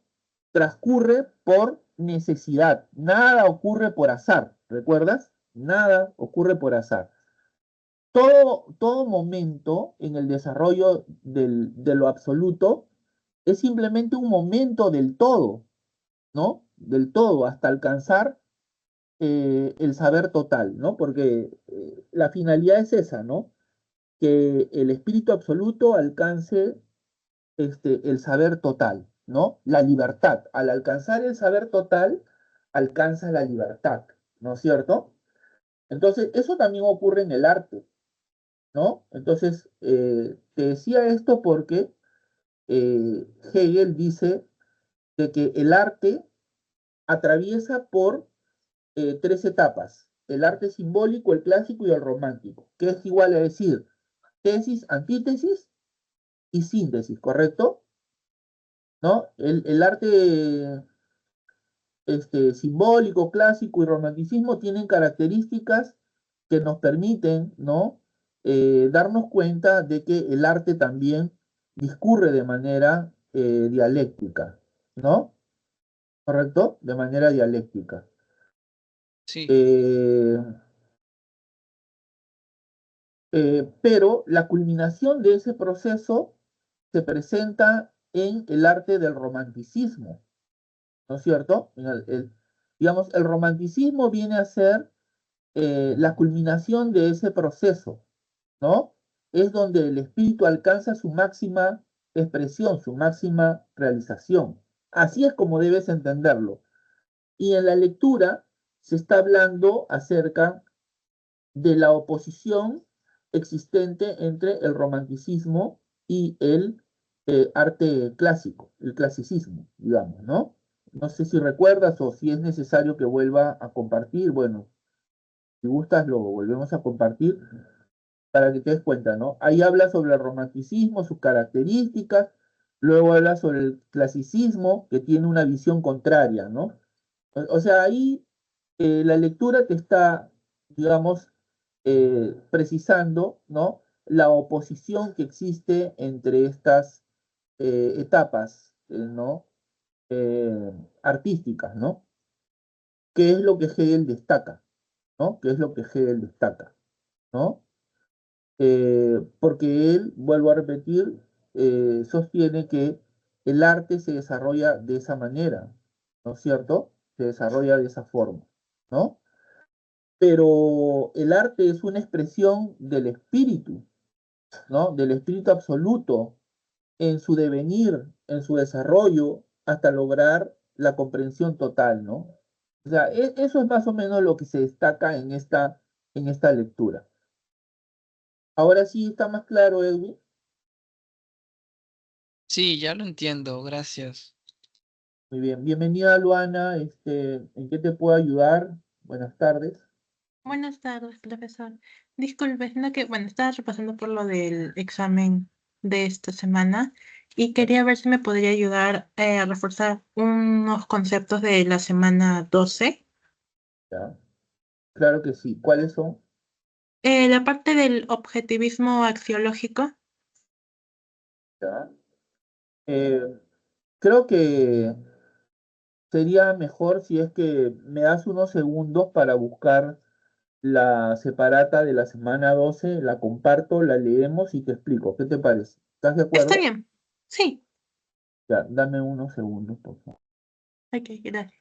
transcurre por necesidad, nada ocurre por azar, ¿recuerdas? Nada ocurre por azar. Todo momento en el desarrollo de lo absoluto es simplemente un momento del todo, ¿no? Del todo, hasta alcanzar el saber total, ¿no? Porque la finalidad es esa, ¿no? Que el espíritu absoluto alcance el saber total, ¿no? La libertad. Al alcanzar el saber total, alcanza la libertad, ¿no es cierto? Entonces, eso también ocurre en el arte, ¿no? Entonces, te decía esto porque Hegel dice de que el arte atraviesa por tres etapas: el arte simbólico, el clásico y el romántico, que es igual a decir tesis, antítesis y síntesis, ¿correcto? ¿No? El arte simbólico, clásico y romanticismo tienen características que nos permiten, ¿no? Darnos cuenta de que el arte también discurre de manera dialéctica, ¿no? ¿Correcto? De manera dialéctica. Sí, Eh, pero la culminación de ese proceso se presenta en el arte del romanticismo, ¿no es cierto? Digamos, el romanticismo viene a ser la culminación de ese proceso, ¿no? Es donde el espíritu alcanza su máxima expresión, su máxima realización. Así es como debes entenderlo. Y en la lectura se está hablando acerca de la oposición existente entre el romanticismo y el arte clásico, el clasicismo, digamos, ¿no? No sé si recuerdas o si es necesario que vuelva a compartir. Bueno, si gustas lo volvemos a compartir para que te des cuenta, ¿no? Ahí habla sobre el romanticismo, sus características, luego habla sobre el clasicismo, que tiene una visión contraria, ¿no? O sea, ahí la lectura te está, digamos, precisando, ¿no? La oposición que existe entre estas etapas, ¿no? Artísticas, ¿no? ¿Qué es lo que Hegel destaca? ¿No? ¿Qué es lo que Hegel destaca? ¿No? Porque él, vuelvo a repetir, sostiene que el arte se desarrolla de esa manera, ¿no es cierto? Se desarrolla de esa forma, ¿no? Pero el arte es una expresión del espíritu, ¿no? Del espíritu absoluto en su devenir, en su desarrollo, hasta lograr la comprensión total, ¿no? O sea, eso es más o menos lo que se destaca en esta lectura. Ahora sí está más claro, Edwin. sí, ya lo entiendo, gracias. Muy bien, bienvenida Luana, ¿en qué te puedo ayudar? Buenas tardes. Buenas tardes, profesor. Disculpe, sino que, bueno, estaba repasando por lo del examen de esta semana y quería ver si me podría ayudar a reforzar unos conceptos de la semana 12. ¿Ya? Claro que sí. ¿Cuáles son? La parte del objetivismo axiológico. ¿Ya? Eh, Creo que sería mejor si es que me das unos segundos para buscar la separata de la semana 12, la comparto, la leemos y te explico. ¿Qué te parece? ¿Estás de Está acuerdo? bien. Sí. Ya, dame unos segundos, por favor. Ok, gracias.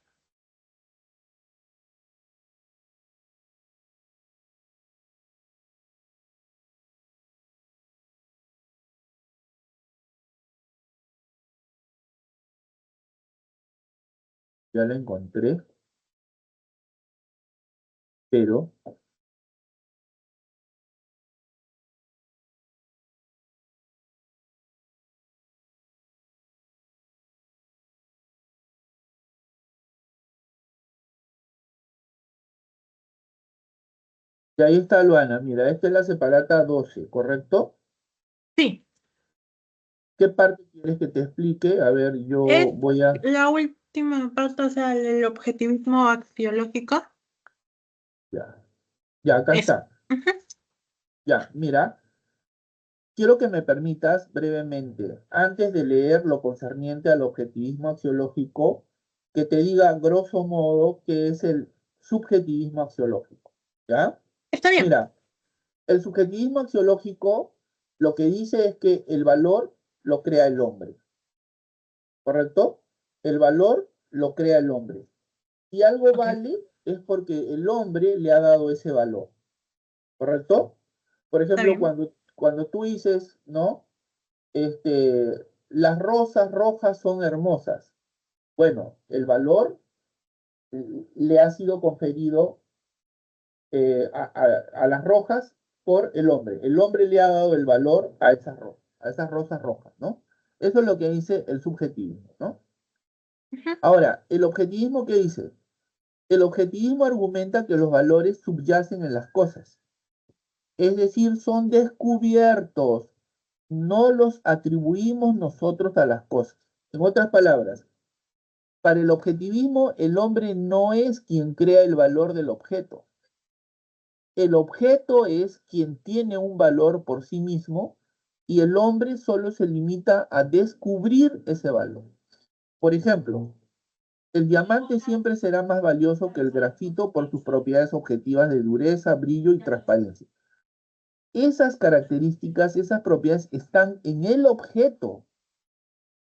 Ya la encontré, pero y ahí está Luana. Mira, esta es la separata 12, ¿correcto? Sí. ¿Qué parte quieres que te explique? A ver, yo Es voy a... la última parte, o sea, el objetivismo axiológico. Ya, ya acá Eso. está. Ujú. Ya, mira, quiero que me permitas brevemente, antes de leer lo concerniente al objetivismo axiológico, que te diga grosso modo qué es el subjetivismo axiológico. ¿Ya? Está bien. Mira, el subjetivismo axiológico lo que dice es que el valor lo crea el hombre, ¿correcto? El valor lo crea el hombre. Si algo Ok, vale es porque el hombre le ha dado ese valor, ¿correcto? Por está ejemplo, bien. cuando tú dices, ¿no? Las rosas rojas son hermosas. Bueno, el valor le ha sido conferido a las rojas por el hombre. El hombre le ha dado el valor a esas rosas rojas, ¿no? Eso es lo que dice el subjetivismo, ¿no? Ujú. Ahora, el objetivismo, ¿qué dice? El objetivismo argumenta que los valores subyacen en las cosas, es decir, son descubiertos, no los atribuimos nosotros a las cosas. En otras palabras, para el objetivismo, el hombre no es quien crea el valor del objeto. El objeto es quien tiene un valor por sí mismo y el hombre solo se limita a descubrir ese valor. Por ejemplo, el diamante siempre será más valioso que el grafito por sus propiedades objetivas de dureza, brillo y transparencia. Esas características, esas propiedades están en el objeto,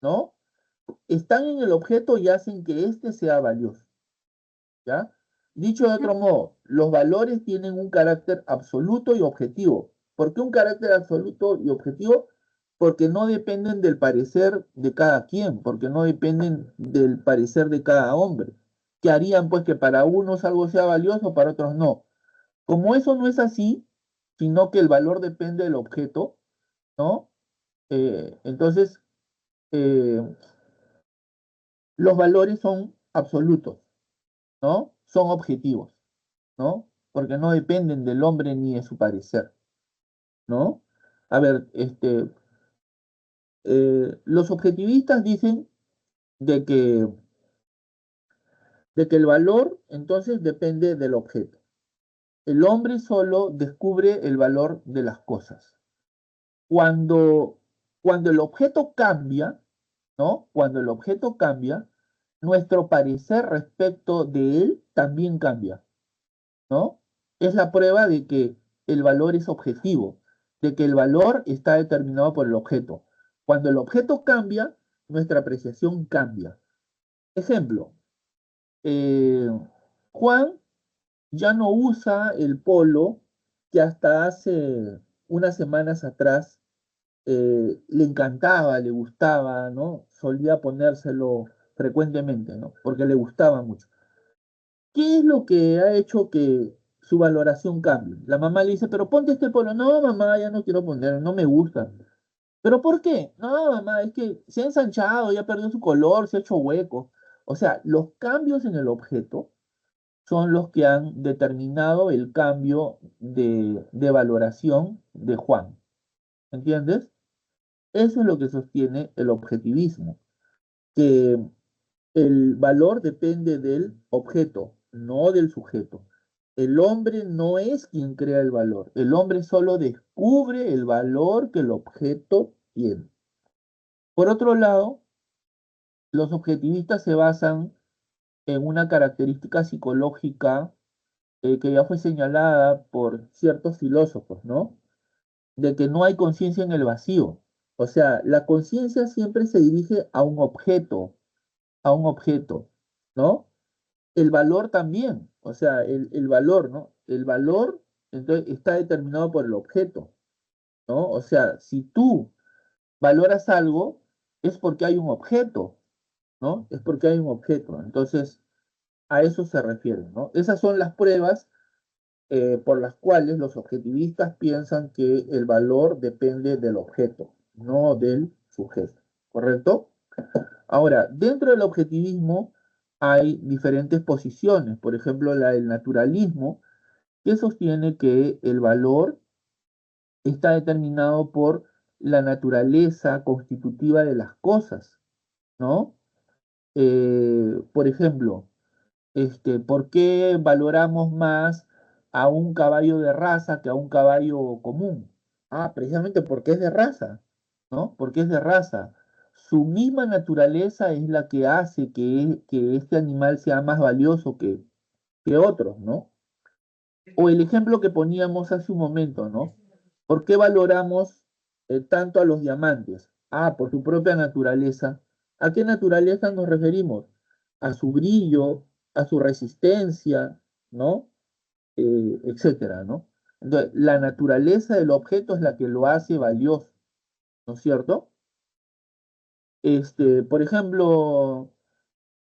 ¿no? Están en el objeto y hacen que éste sea valioso, ¿ya? Dicho de otro modo, los valores tienen un carácter absoluto y objetivo. ¿Por qué un carácter absoluto y objetivo? Porque no dependen del parecer de cada quien, porque no dependen del parecer de cada hombre, que harían pues que para unos algo sea valioso, para otros no. Como eso no es así, sino que el valor depende del objeto, ¿no? Entonces, eh, los valores son absolutos, ¿no? Son objetivos, ¿no? Porque no dependen del hombre ni de su parecer, ¿no? A ver, los objetivistas dicen de que, de que el valor entonces depende del objeto. El hombre solo descubre el valor de las cosas. Cuando, cuando el objeto cambia, ¿no? Cuando el objeto cambia, nuestro parecer respecto de él también cambia, ¿no? Es la prueba de que el valor es objetivo, de que el valor está determinado por el objeto. Cuando el objeto cambia, nuestra apreciación cambia. Ejemplo, eh, Juan ya no usa el polo que hasta hace unas semanas atrás le encantaba, le gustaba, ¿no? Solía ponérselo frecuentemente, ¿no? Porque le gustaba mucho. ¿Qué es lo que ha hecho que su valoración cambie? La mamá le dice, pero ponte este polo. No, mamá, ya no quiero ponerlo, no me gusta. ¿Pero por qué? No, mamá, es que se ha ensanchado, ya perdió su color, se ha hecho hueco. O sea, los cambios en el objeto son los que han determinado el cambio de valoración de Juan. ¿Entiendes? Eso es lo que sostiene el objetivismo, que el valor depende del objeto, no del sujeto. El hombre no es quien crea el valor, el hombre solo descubre el valor que el objeto tiene. Por otro lado, los objetivistas se basan en una característica psicológica que ya fue señalada por ciertos filósofos, ¿no? De que no hay conciencia en el vacío. O sea, la conciencia siempre se dirige a un objeto, ¿no? El valor también, o sea, el valor, ¿no? El valor entonces está determinado por el objeto, ¿no? O sea, si tú valoras algo, es porque hay un objeto, ¿no? Es porque hay un objeto. Entonces, a eso se refiere, ¿no? Esas son las pruebas por las cuales los objetivistas piensan que el valor depende del objeto, no del sujeto, ¿correcto? Ahora, dentro del objetivismo hay diferentes posiciones, por ejemplo, la del naturalismo, que sostiene que el valor está determinado por la naturaleza constitutiva de las cosas, ¿no? Por ejemplo, ¿por qué valoramos más a un caballo de raza que a un caballo común? Ah, precisamente porque es de raza, ¿no? Porque es de raza. Su misma naturaleza es la que hace que este animal sea más valioso que otros, ¿no? O el ejemplo que poníamos hace un momento, ¿no? ¿Por qué valoramos tanto a los diamantes? Ah, por su propia naturaleza. ¿A qué naturaleza nos referimos? A su brillo, a su resistencia, ¿no? Etcétera, ¿no? Entonces, la naturaleza del objeto es la que lo hace valioso, ¿no es cierto? Por ejemplo,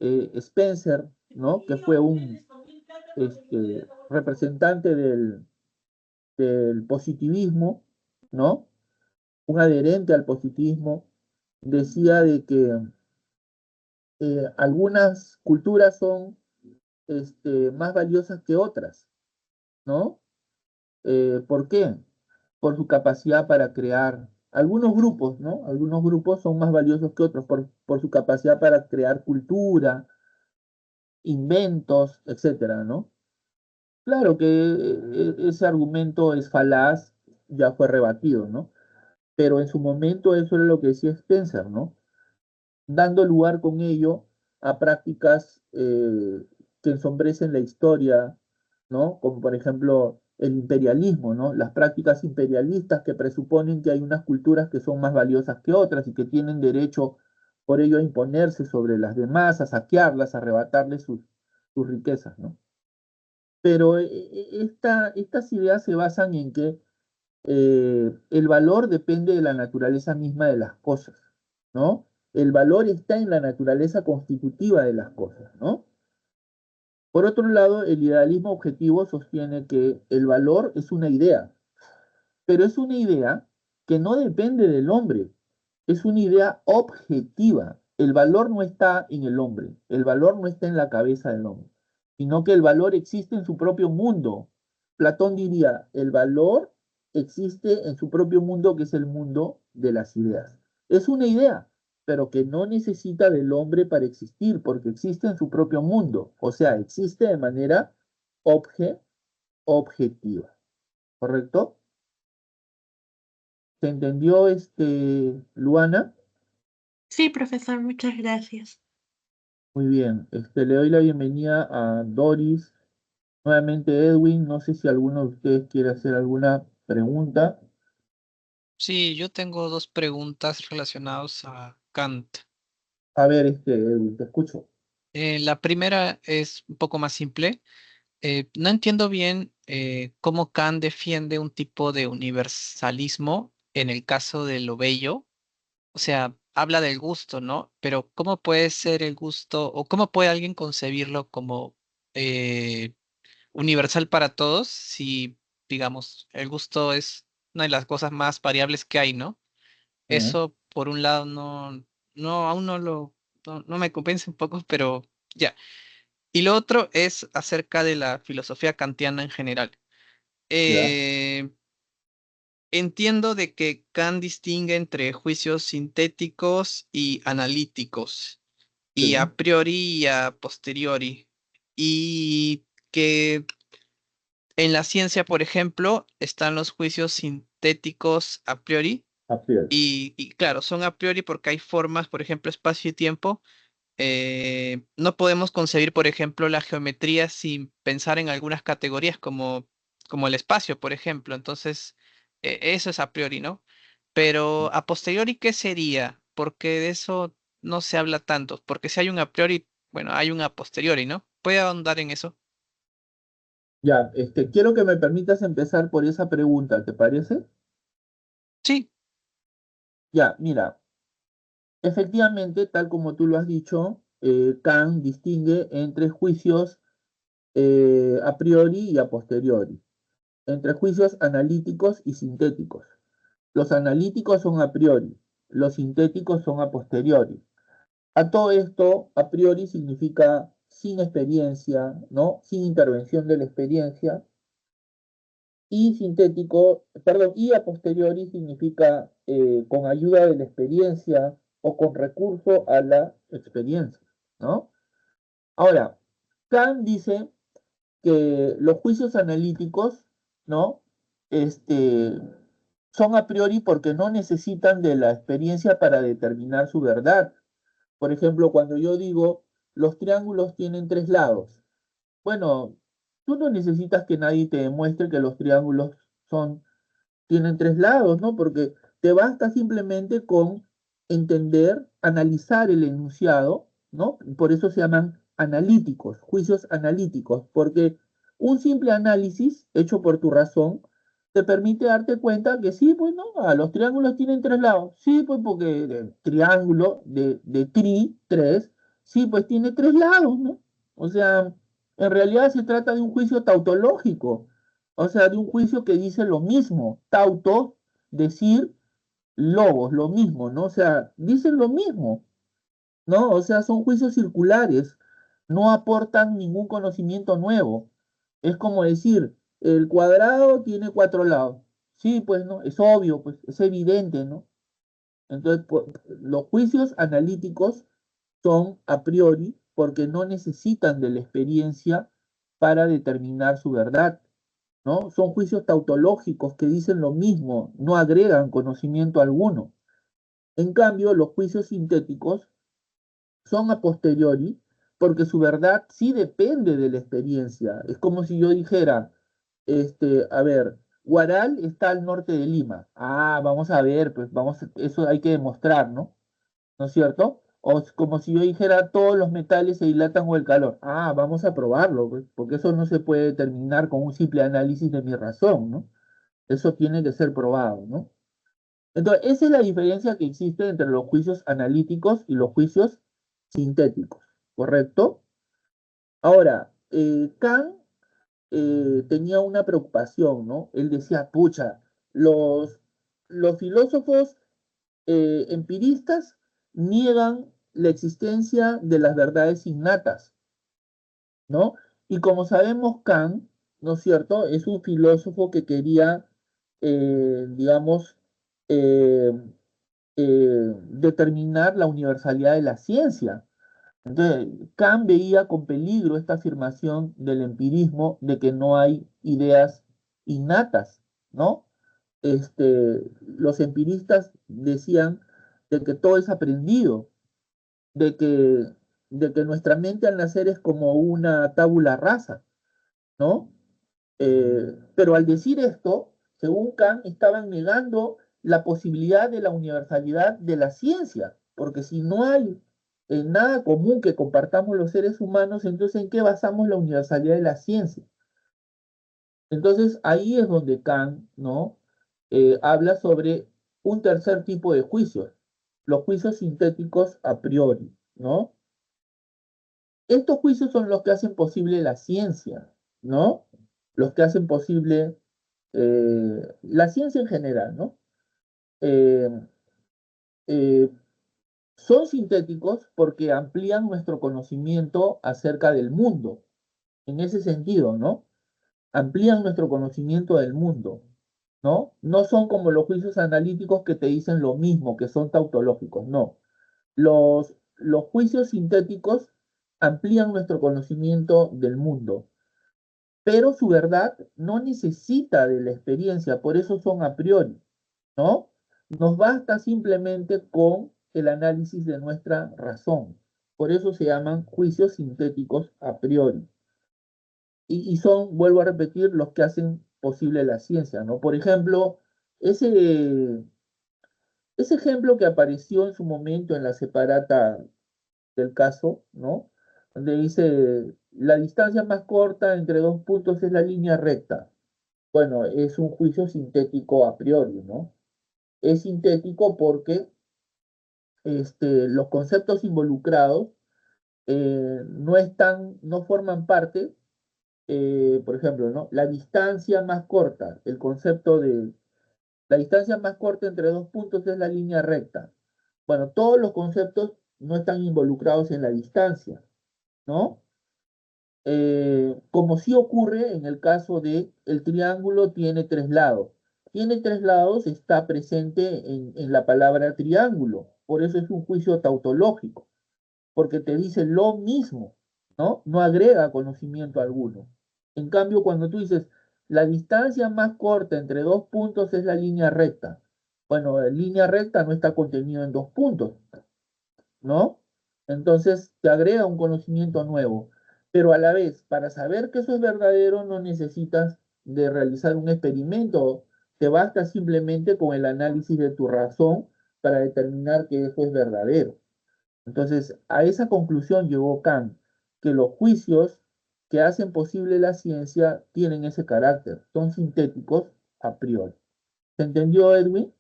Spencer, ¿no? Que fue un representante del positivismo, ¿no? Un adherente al positivismo, decía de que algunas culturas son más valiosas que otras, ¿no? ¿Por qué? Por su capacidad para crear. Algunos grupos, ¿no? Algunos grupos son más valiosos que otros por su capacidad para crear cultura, inventos, etcétera, ¿no? Claro que ese argumento es falaz, ya fue rebatido, ¿no? Pero en su momento eso era lo que decía Spencer, ¿no? Dando lugar con ello a prácticas que ensombrecen la historia, ¿no? Como por ejemplo el imperialismo, ¿no? Las prácticas imperialistas que presuponen que hay unas culturas que son más valiosas que otras y que tienen derecho por ello a imponerse sobre las demás, a saquearlas, a arrebatarles sus riquezas, ¿no? Pero estas ideas se basan en que el valor depende de la naturaleza misma de las cosas, ¿no? El valor está en la naturaleza constitutiva de las cosas, ¿no? Por otro lado, el idealismo objetivo sostiene que el valor es una idea, pero es una idea que no depende del hombre, es una idea objetiva. El valor no está en el hombre, el valor no está en la cabeza del hombre, sino que el valor existe en su propio mundo. Platón diría, el valor existe en su propio mundo, que es el mundo de las ideas. Es una idea, pero que no necesita del hombre para existir, porque existe en su propio mundo, o sea, existe de manera objetiva, ¿correcto? ¿Se entendió, Luana? Sí, profesor, muchas gracias. Muy bien, le doy la bienvenida a Doris, nuevamente Edwin, no sé si alguno de ustedes quiere hacer alguna pregunta. Sí, yo tengo dos preguntas relacionadas a Kant. A ver, Edwin, te escucho. La primera es un poco más simple. No entiendo bien cómo Kant defiende un tipo de universalismo en el caso de lo bello. O sea, habla del gusto, ¿no? Pero ¿cómo puede ser el gusto o cómo puede alguien concebirlo como eh, universal para todos si, digamos, el gusto es una de las cosas más variables que hay, ¿no? Ah, Eso, por un lado, aún no me convence un poco, pero ya. Y lo otro es acerca de la filosofía kantiana en general. ya, Eh, Entiendo de que Kant distingue entre juicios sintéticos y analíticos, y sí, a priori y a posteriori, y que en la ciencia, por ejemplo, están los juicios sintéticos a priori, a priori. y claro, son a priori porque hay formas, por ejemplo, espacio y tiempo. No podemos concebir, por ejemplo, la geometría sin pensar en algunas categorías como el espacio, por ejemplo. Entonces, eso es a priori, ¿no? Pero a posteriori, ¿qué sería? Porque de eso no se habla tanto. Porque si hay un a priori, bueno, hay un a posteriori, ¿no? ¿Puede ahondar en eso? Ya, quiero que me permitas empezar por esa pregunta, ¿te parece? Sí, Ya, mira, efectivamente, tal como tú lo has dicho, Kant distingue entre juicios a priori y a posteriori, entre juicios analíticos y sintéticos. Los analíticos son a priori, los sintéticos son a posteriori. A todo esto, a priori significa sin experiencia, ¿no? Sin intervención de la experiencia. Y sintético, perdón, y a posteriori significa con ayuda de la experiencia o con recurso a la experiencia, ¿no? Ahora, Kant dice que los juicios analíticos, ¿no? Son a priori porque no necesitan de la experiencia para determinar su verdad. Por ejemplo, cuando yo digo, los triángulos tienen tres lados. Bueno, tú no necesitas que nadie te demuestre que los triángulos tienen tres lados, ¿no? Porque te basta simplemente con entender, analizar el enunciado, ¿no? Por eso se llaman analíticos, juicios analíticos, porque un simple análisis hecho por tu razón te permite darte cuenta que sí, pues no, los triángulos tienen tres lados. Sí, pues porque el triángulo de tres, sí, pues tiene tres lados, ¿no? O sea, en realidad se trata de un juicio tautológico, o sea, de un juicio que dice lo mismo. Tauto, decir, logos, lo mismo, ¿no? O sea, dicen lo mismo, ¿no? O sea, son juicios circulares, no aportan ningún conocimiento nuevo. Es como decir, el cuadrado tiene cuatro lados. Sí, pues, ¿no? Es obvio, pues, es evidente, ¿no? Entonces, los juicios analíticos son a priori porque no necesitan de la experiencia para determinar su verdad, ¿no? Son juicios tautológicos que dicen lo mismo, no agregan conocimiento alguno. En cambio, los juicios sintéticos son a posteriori porque su verdad sí depende de la experiencia. Es como si yo dijera, a ver, Huaral está al norte de Lima. Ah, vamos a ver, pues eso hay que demostrar, ¿no? ¿No es cierto? O como si yo dijera todos los metales se dilatan con el calor. Ah, vamos a probarlo, pues, porque eso no se puede determinar con un simple análisis de mi razón, ¿no? Eso tiene que ser probado, ¿no? Entonces, esa es la diferencia que existe entre los juicios analíticos y los juicios sintéticos, ¿correcto? Ahora, Kant tenía una preocupación, ¿no? Él decía, pucha, los filósofos empiristas niegan la existencia de las verdades innatas, ¿no? Y como sabemos, Kant, ¿no es cierto?, es un filósofo que quería, digamos, eh, determinar la universalidad de la ciencia. Entonces, Kant veía con peligro esta afirmación del empirismo de que no hay ideas innatas, ¿no? Los empiristas decían de que todo es aprendido, de que, de que nuestra mente al nacer es como una tabula rasa, ¿no? Pero al decir esto, según Kant, estaban negando la posibilidad de la universalidad de la ciencia, porque si no hay nada común que compartamos los seres humanos, entonces ¿en qué basamos la universalidad de la ciencia? Entonces ahí es donde Kant, ¿no? Habla sobre un tercer tipo de juicios, los juicios sintéticos a priori, ¿no? Estos juicios son los que hacen posible la ciencia, ¿no? Los que hacen posible la ciencia en general, ¿no? Eh, eh, Son sintéticos porque amplían nuestro conocimiento acerca del mundo, en ese sentido, ¿no? Amplían nuestro conocimiento del mundo, ¿no? No son como los juicios analíticos que te dicen lo mismo, que son tautológicos, no. Los juicios sintéticos amplían nuestro conocimiento del mundo, pero su verdad no necesita de la experiencia, por eso son a priori, ¿no? Nos basta simplemente con el análisis de nuestra razón. Por eso se llaman juicios sintéticos a priori. Y son, vuelvo a repetir, los que hacen posible la ciencia, ¿no? Por ejemplo, ese ejemplo que apareció en su momento en la separata del caso, ¿no? Donde dice, la distancia más corta entre dos puntos es la línea recta. Bueno, es un juicio sintético a priori, ¿no? Es sintético porque los conceptos involucrados no forman parte, por ejemplo, ¿no? La distancia más corta, el concepto de la distancia más corta entre dos puntos es la línea recta. Bueno, todos los conceptos no están involucrados en la distancia, ¿no? Como sí ocurre en el caso de el triángulo tiene tres lados. Tiene tres lados, está presente en la palabra triángulo. Por eso es un juicio tautológico, porque te dice lo mismo, ¿no? No agrega conocimiento alguno. En cambio, cuando tú dices, la distancia más corta entre dos puntos es la línea recta. Bueno, la línea recta no está contenida en dos puntos, ¿no? Entonces te agrega un conocimiento nuevo, pero a la vez, para saber que eso es verdadero, no necesitas de realizar un experimento, te basta simplemente con el análisis de tu razón para determinar que eso es verdadero. Entonces, a esa conclusión llegó Kant, que los juicios que hacen posible la ciencia tienen ese carácter, son sintéticos a priori. ¿Se entendió, Edwin?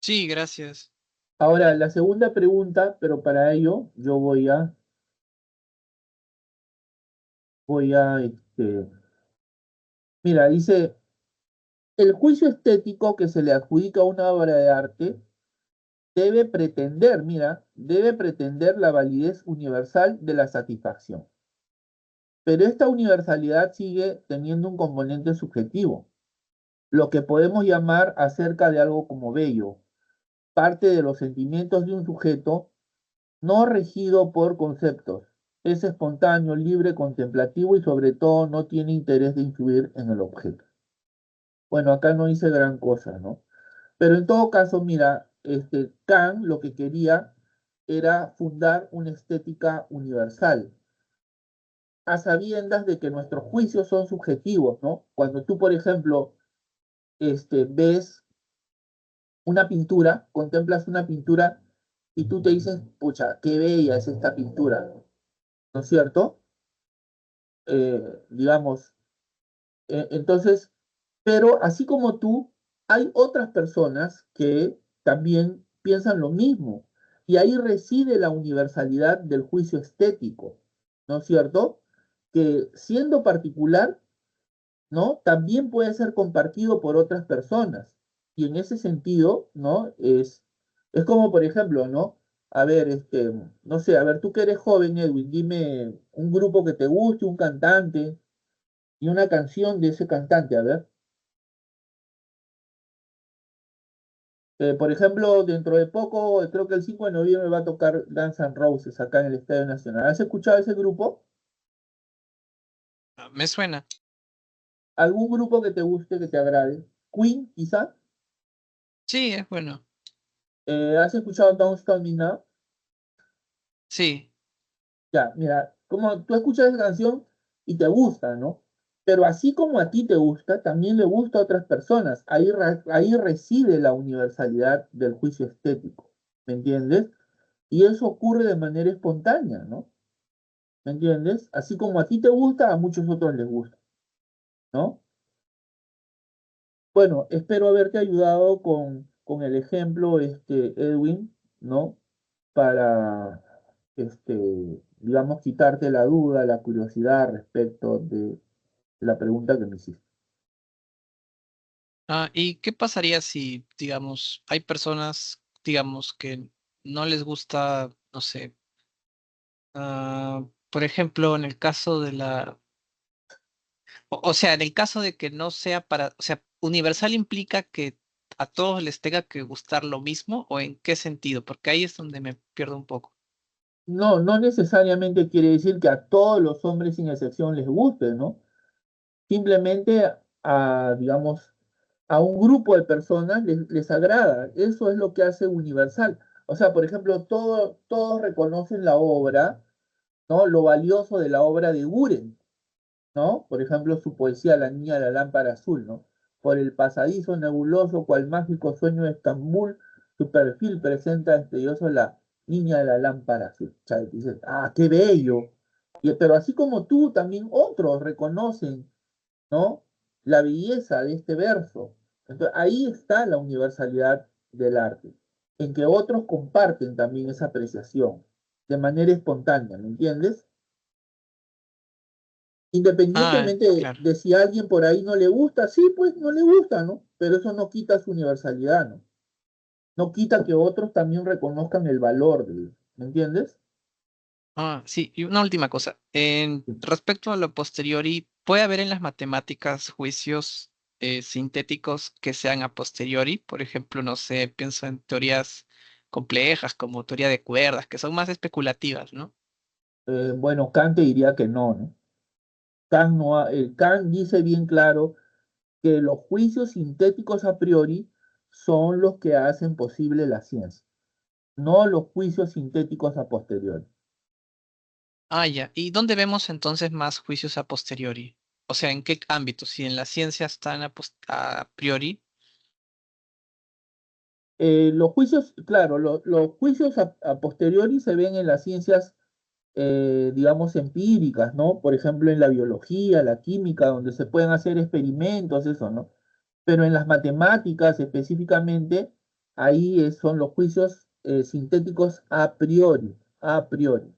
Sí, gracias. Ahora, la segunda pregunta, pero para ello yo mira, dice, el juicio estético que se le adjudica a una obra de arte debe pretender, mira, debe pretender la validez universal de la satisfacción. Pero esta universalidad sigue teniendo un componente subjetivo, lo que podemos llamar acerca de algo como bello, parte de los sentimientos de un sujeto no regido por conceptos. Es espontáneo, libre, contemplativo y sobre todo no tiene interés de influir en el objeto. Bueno, acá no hice gran cosa, ¿no? Pero en todo caso, mira, Kant lo que quería era fundar una estética universal, a sabiendas de que nuestros juicios son subjetivos, ¿no? Cuando tú, por ejemplo, ves una pintura, contemplas una pintura y tú te dices, pucha, qué bella es esta pintura, ¿no es cierto? Digamos, entonces, pero así como tú, hay otras personas que también piensan lo mismo y ahí reside la universalidad del juicio estético, ¿no es cierto? Que siendo particular, ¿no? También puede ser compartido por otras personas. Y en ese sentido, ¿no? Es como, por ejemplo, ¿no? A ver, no sé, a ver, tú que eres joven, Edwin, dime un grupo que te guste, un cantante y una canción de ese cantante, a ver. Por ejemplo, dentro de poco, creo que el 5 de noviembre va a tocar Guns N' Roses acá en el Estadio Nacional. ¿Has escuchado ese grupo? Ah, me suena. ¿Algún grupo que te guste, que te agrade? Queen, quizá. Sí, es bueno. ¿Has escuchado Don't Stop Me Now? Sí. Ya, mira, como tú escuchas esa canción y te gusta, ¿no? Pero así como a ti te gusta, también le gusta a otras personas. Ahí reside la universalidad del juicio estético, ¿me entiendes? Y eso ocurre de manera espontánea, ¿no? ¿Me entiendes? Así como a ti te gusta, a muchos otros les gusta, ¿no? Bueno, espero haberte ayudado con el ejemplo, Edwin, ¿no? Para, digamos, quitarte la duda, la curiosidad respecto de la pregunta que me hiciste. Ah, ¿y qué pasaría si, digamos, hay personas, digamos, que no les gusta, no sé, por ejemplo, en el caso de o sea, en el caso de que no sea o sea, universal implica que a todos les tenga que gustar lo mismo, ¿o en qué sentido? Porque ahí es donde me pierdo un poco. No, no necesariamente quiere decir que a todos los hombres sin excepción les guste, ¿no? Simplemente digamos, a un grupo de personas les agrada. Eso es lo que hace universal. O sea, por ejemplo, todos reconocen la obra, ¿no? Lo valioso de la obra de Guren, ¿no? Por ejemplo, su poesía La niña de la lámpara azul, ¿no? Por el pasadizo nebuloso, cual mágico sueño de Estambul, su perfil presenta destelloso la niña de la lámpara azul. O sea, dices, ah, qué bello. Pero así como tú, también otros reconocen, ¿no? La belleza de este verso. Entonces, ahí está la universalidad del arte, en que otros comparten también esa apreciación de manera espontánea, ¿me entiendes? Ah, Independientemente claro. de si a alguien por ahí no le gusta, sí, pues no le gusta, ¿no? Pero eso no quita su universalidad, ¿no? No quita que otros también reconozcan el valor de él, ¿me entiendes? Ah, sí, y una última cosa. Respecto a lo posteriori, ¿puede haber en las matemáticas juicios sintéticos que sean a posteriori? Por ejemplo, no sé, pienso en teorías complejas, como teoría de cuerdas, que son más especulativas, ¿no? Bueno, Kant te diría que no, ¿no? Kant dice bien claro que los juicios sintéticos a priori son los que hacen posible la ciencia, no los juicios sintéticos a posteriori. Ah, ya. ¿Y dónde vemos entonces más juicios a posteriori? O sea, ¿en qué ámbitos? Si en la ciencia están a priori. Los juicios, claro, los juicios a posteriori se ven en las ciencias, digamos, empíricas, ¿no? Por ejemplo, en la biología, la química, donde se pueden hacer experimentos, eso, ¿no? Pero en las matemáticas específicamente, ahí son los juicios sintéticos a priori, a priori.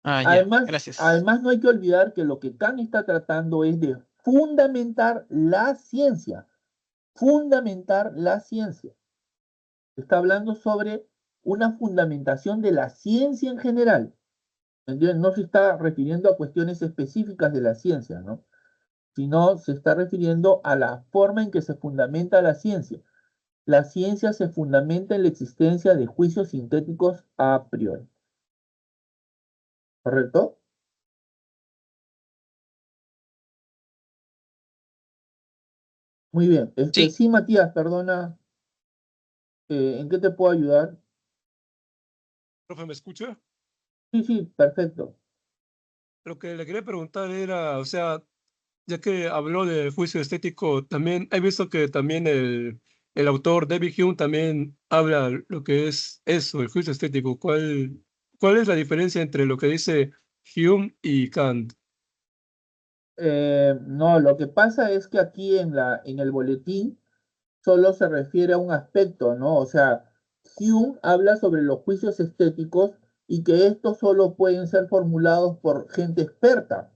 Ah, ya. Además, Gracias. además no hay que olvidar que lo que Kant está tratando es de fundamentar la ciencia, fundamentar la ciencia. Está hablando sobre una fundamentación de la ciencia en general. ¿Entiendes? No se está refiriendo a cuestiones específicas de la ciencia, ¿no? Sino se está refiriendo a la forma en que se fundamenta la ciencia. La ciencia se fundamenta en la existencia de juicios sintéticos a priori. ¿Correcto? Muy bien. Sí, Sí, Matías, perdona. ¿En qué te puedo ayudar? Profe, ¿me escucha? Sí, sí, perfecto. Lo que le quería preguntar era, o sea, ya que habló del juicio estético, también he visto que también el autor David Hume también habla lo que es eso, el juicio estético. ¿Cuál es la diferencia entre lo que dice Hume y Kant? No, lo que pasa es que aquí en el boletín solo se refiere a un aspecto, ¿no? O sea, Hume habla sobre los juicios estéticos y que estos solo pueden ser formulados por gente experta.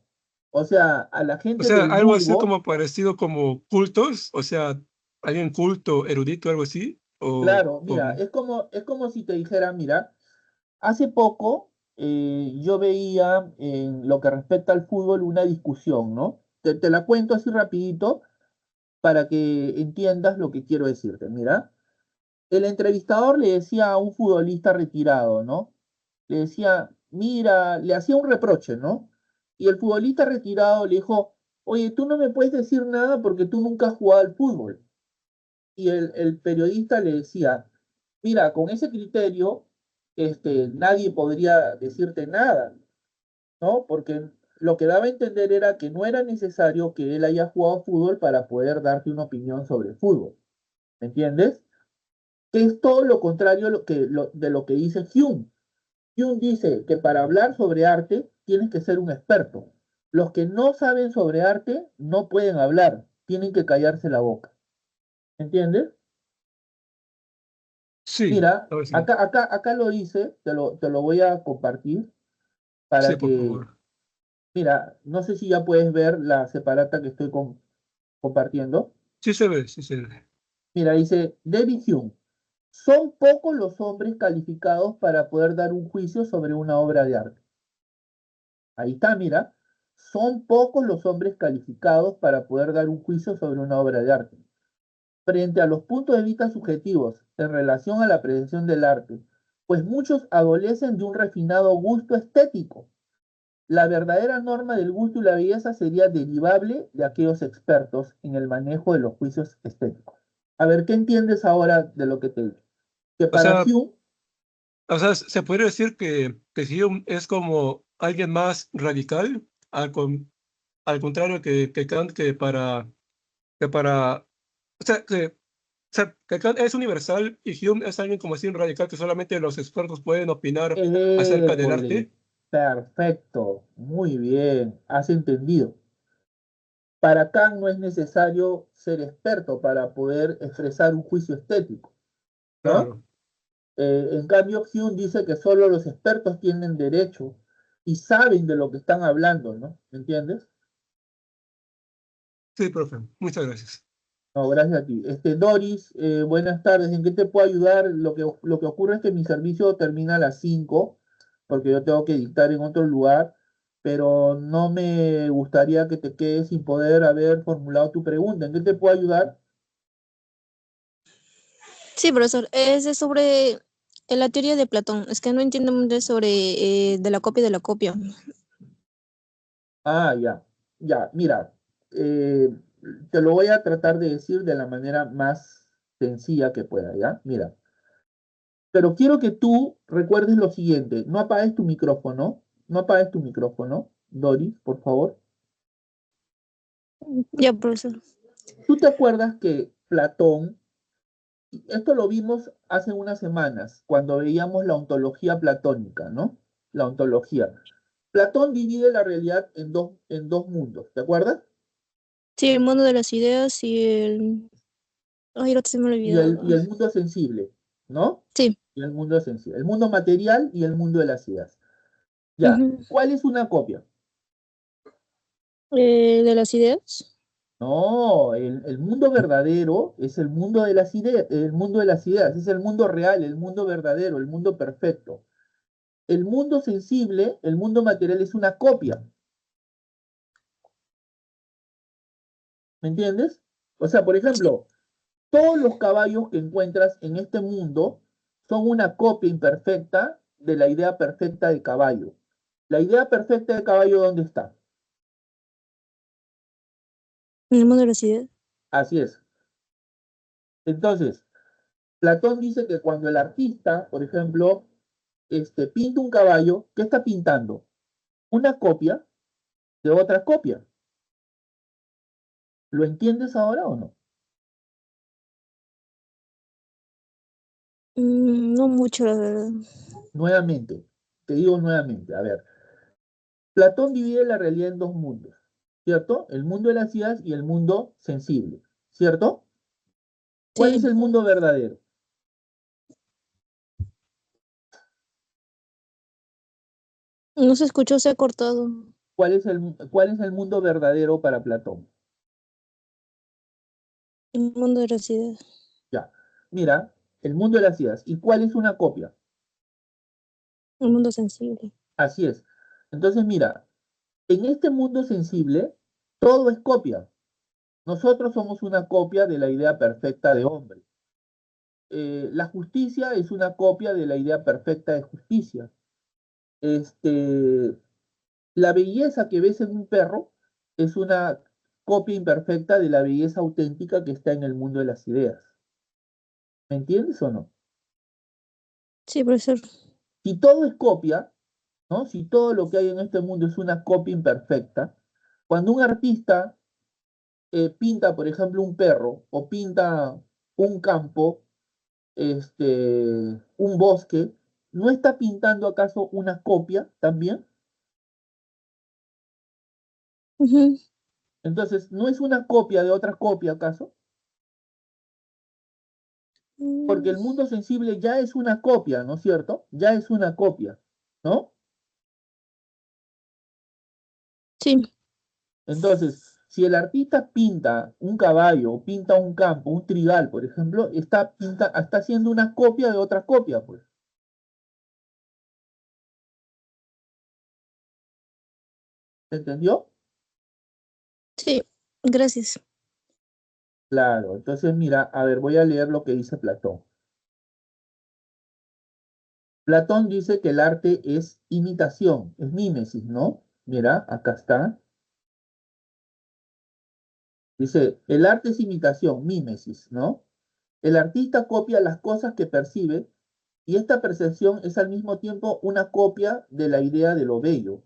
O sea, a la O gente sea, del algo así vulgo, como parecido como cultos, o sea, alguien culto, erudito, algo así, o claro, mira, como... es como si te dijera, mira, hace poco yo veía en lo que respecta al fútbol una discusión, ¿no? Te la cuento así rapidito para que entiendas lo que quiero decirte. Mira, el entrevistador le decía a un futbolista retirado, ¿no? Le decía, mira, le hacía un reproche, ¿no? Y el futbolista retirado le dijo, oye, tú no me puedes decir nada porque tú nunca has jugado al fútbol. Y el periodista le decía, mira, con ese criterio, nadie podría decirte nada, ¿no? Porque lo que daba a entender era que no era necesario que él haya jugado fútbol para poder darte una opinión sobre el fútbol, ¿me entiendes? Que es todo lo contrario de lo que dice Hume. Hume dice que para hablar sobre arte tienes que ser un experto. Los que no saben sobre arte no pueden hablar, tienen que callarse la boca. ¿Entiendes? Sí, Mira, ahora sí. acá lo dice, te lo voy a compartir Sí, para por que, favor. mira, no sé si ya puedes ver la separata que estoy compartiendo. Sí se ve, sí se ve. Mira, dice David Hume, son pocos los hombres calificados para poder dar un juicio sobre una obra de arte. Ahí está, mira, son pocos los hombres calificados para poder dar un juicio sobre una obra de arte. Frente a los puntos de vista subjetivos en relación a la apreciación del arte, pues muchos adolecen de un refinado gusto estético. La verdadera norma del gusto y la belleza sería derivable de aquellos expertos en el manejo de los juicios estéticos. A ver, ¿qué entiendes ahora de lo que te digo? Que O para sea, Hume, se podría decir que Hume es como alguien más radical, al contrario que Kant, que Kant es universal y Hume es alguien como así radical que solamente los expertos pueden opinar acerca del Cole, arte. perfecto, muy bien, has entendido. Para Kant no es necesario ser experto para poder expresar un juicio estético, ¿no? Claro. En cambio, Hume dice que solo los expertos tienen derecho y saben de lo que están hablando, ¿no? ¿Me entiendes? Sí, profe, muchas gracias. No, gracias a ti. Doris, buenas tardes. ¿En qué te puedo ayudar? Lo que ocurre es que mi servicio termina a las 5, porque yo tengo que dictar en otro lugar, pero no me gustaría que te quedes sin poder haber formulado tu pregunta. ¿En qué te puedo ayudar? Sí, profesor, es sobre la teoría de Platón. Es que no entiendo mucho sobre de la copia de la copia. Ah, ya, ya, mira, eh, te lo voy a tratar de decir de la manera más sencilla que pueda, ¿ya? Mira, pero quiero que tú recuerdes lo siguiente, no apagues tu micrófono, Doris, por favor. Ya, profesor. ¿Tú te acuerdas que Platón, esto lo vimos hace unas semanas, cuando veíamos la ontología platónica, ¿no? La ontología. Platón divide la realidad en dos mundos, ¿te acuerdas? Sí, el mundo de las ideas y el... Ay, ahora se me ha Y olvidado. el mundo sensible, ¿no? Sí. Y el mundo sensible. El mundo material y el mundo de las ideas. Ya, Ujú. ¿cuál es una copia? De las ideas. No, el mundo verdadero es el mundo de las ideas, es el mundo real, el mundo verdadero, el mundo perfecto. El mundo sensible, el mundo material es una copia, ¿me entiendes? O sea, por ejemplo, todos los caballos que encuentras en este mundo son una copia imperfecta de la idea perfecta del caballo. La idea perfecta del caballo, ¿dónde está? En el mundo de las ideas. Así es. Entonces, Platón dice que cuando el artista, por ejemplo, pinta un caballo, ¿qué está pintando? Una copia de otra copia. ¿Lo entiendes ahora o no? No mucho, la verdad. Nuevamente, te digo nuevamente, a ver, Platón divide la realidad en dos mundos, ¿cierto? El mundo de las ideas y el mundo sensible, ¿cierto? ¿Cuál es Sí. el mundo verdadero? No se escuchó, se ha cortado. ¿Cuál es el mundo verdadero para Platón? El mundo de las ideas. Ya, mira, el mundo de las ideas. ¿Y cuál es una copia? El mundo sensible. Así es. Entonces, mira, en este mundo sensible, todo es copia. Nosotros somos una copia de la idea perfecta de hombre. La justicia es una copia de la idea perfecta de justicia. Este, la belleza que ves en un perro es una copia imperfecta de la belleza auténtica que está en el mundo de las ideas. ¿Me entiendes o no? Sí, profesor. Si todo es copia, ¿no? Si todo lo que hay en este mundo es una copia imperfecta, cuando un artista pinta, por ejemplo, un perro o pinta un campo, un bosque, ¿no está pintando acaso una copia también? Ujú. Entonces, ¿no es una copia de otra copia acaso? Porque Mm, el mundo sensible ya es una copia, ¿no es cierto? Ya es una copia, ¿no? Sí. Entonces, si el artista pinta un caballo, o pinta un campo, un trigal, por ejemplo, está haciendo una copia de otra copia, pues. ¿Se entendió? Sí. Gracias. Claro, entonces mira, a ver, voy a leer lo que dice Platón. Platón dice que el arte es imitación, es mímesis, ¿no? Mira, acá está. Dice, el arte es imitación, mímesis, ¿no? El artista copia las cosas que percibe y esta percepción es al mismo tiempo una copia de la idea de lo bello.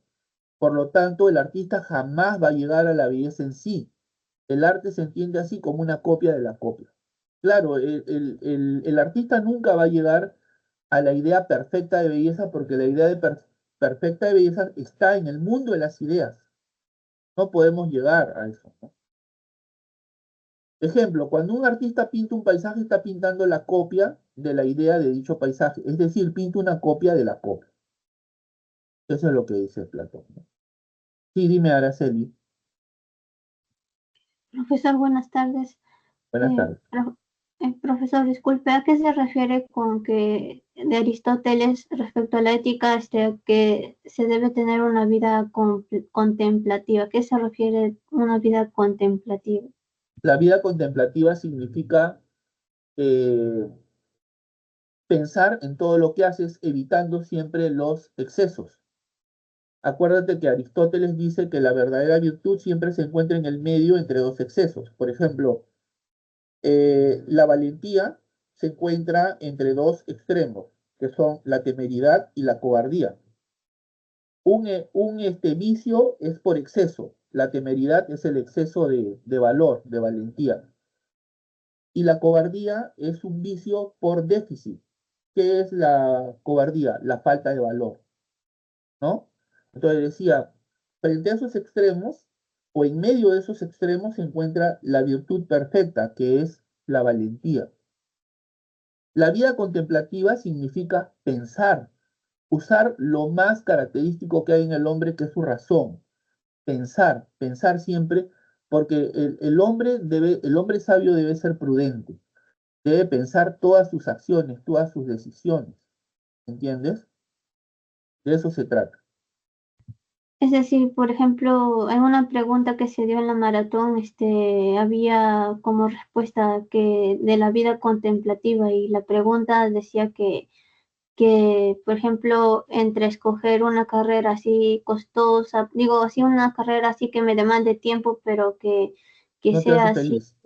Por lo tanto, el artista jamás va a llegar a la belleza en sí. El arte se entiende así como una copia de la copia. Claro, el artista nunca va a llegar a la idea perfecta de belleza porque la idea perfecta de belleza está en el mundo de las ideas. No podemos llegar a eso, ¿no? Ejemplo, cuando un artista pinta un paisaje, está pintando la copia de la idea de dicho paisaje, es decir, pinta una copia de la copia. Eso es lo que dice Platón, ¿no? Sí, dime, Araceli. Profesor, buenas tardes. Buenas tardes. Profesor, disculpe, ¿a qué se refiere con que de Aristóteles respecto a la ética, que se debe tener una vida contemplativa? ¿A qué se refiere una vida contemplativa? La vida contemplativa significa eh, pensar en todo lo que haces, evitando siempre los excesos. Acuérdate que Aristóteles dice que la verdadera virtud siempre se encuentra en el medio entre dos excesos. Por ejemplo, la valentía se encuentra entre dos extremos, que son la temeridad y la cobardía. Un vicio es por exceso, la temeridad es el exceso de valor, de valentía. Y la cobardía es un vicio por déficit. ¿Qué es la cobardía? La falta de valor, ¿no? Entonces decía, frente a esos extremos, o en medio de esos extremos, se encuentra la virtud perfecta, que es la valentía. La vida contemplativa significa pensar, usar lo más característico que hay en el hombre, que es su razón. Pensar siempre, porque el hombre sabio debe ser prudente, debe pensar todas sus acciones, todas sus decisiones, ¿entiendes? De eso se trata. Es decir, por ejemplo, en una pregunta que se dio en la maratón, había como respuesta que de la vida contemplativa, y la pregunta decía que, por ejemplo, entre escoger una carrera así costosa, digo, así una carrera así que me demande tiempo, pero que No te sea hace así, feliz.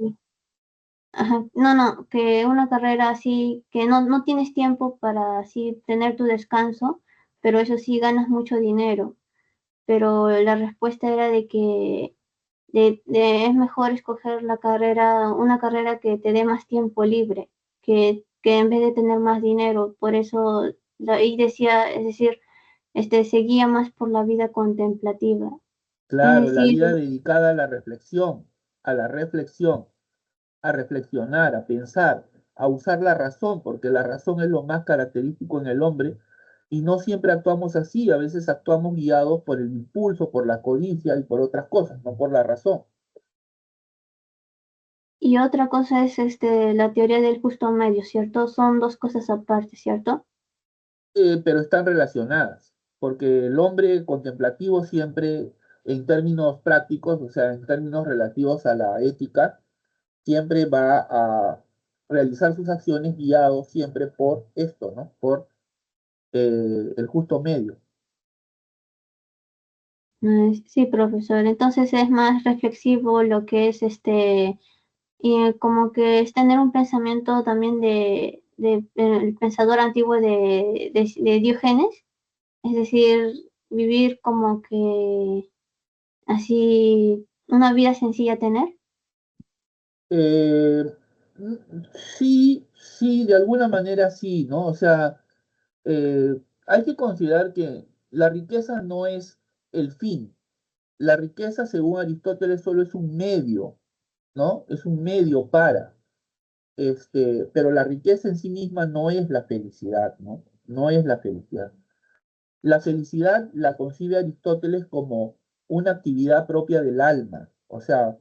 ajá, no, que una carrera así, que no tienes tiempo para así tener tu descanso, pero eso sí ganas mucho dinero. Pero la respuesta era de que es mejor escoger una carrera que te dé más tiempo libre, que en vez de tener más dinero. Por eso, y decía, es decir, seguía más por la vida contemplativa. Es Claro, la decir, vida dedicada a la reflexión, a reflexionar, a pensar, a usar la razón, porque la razón es lo más característico en el hombre, y no siempre actuamos así, a veces actuamos guiados por el impulso, por la codicia y por otras cosas, no por la razón. y otra cosa es la teoría del justo medio, ¿cierto? Son dos cosas aparte, ¿cierto? Pero están relacionadas, porque el hombre contemplativo siempre, en términos prácticos, o sea, en términos relativos a la ética, siempre va a realizar sus acciones guiado siempre por esto, ¿no? Por el justo medio. Sí, profesor. Entonces es más reflexivo lo que es y como que es tener un pensamiento también de el pensador antiguo de Diógenes, es decir, vivir como que así una vida sencilla tener. Eh, sí, sí, de alguna manera sí, ¿no? O sea, hay que considerar que la riqueza no es el fin. La riqueza, según Aristóteles, solo es un medio, ¿no? Es un medio para. Pero la riqueza en sí misma no es la felicidad, ¿no? No es la felicidad. La felicidad la concibe Aristóteles como una actividad propia del alma. O sea,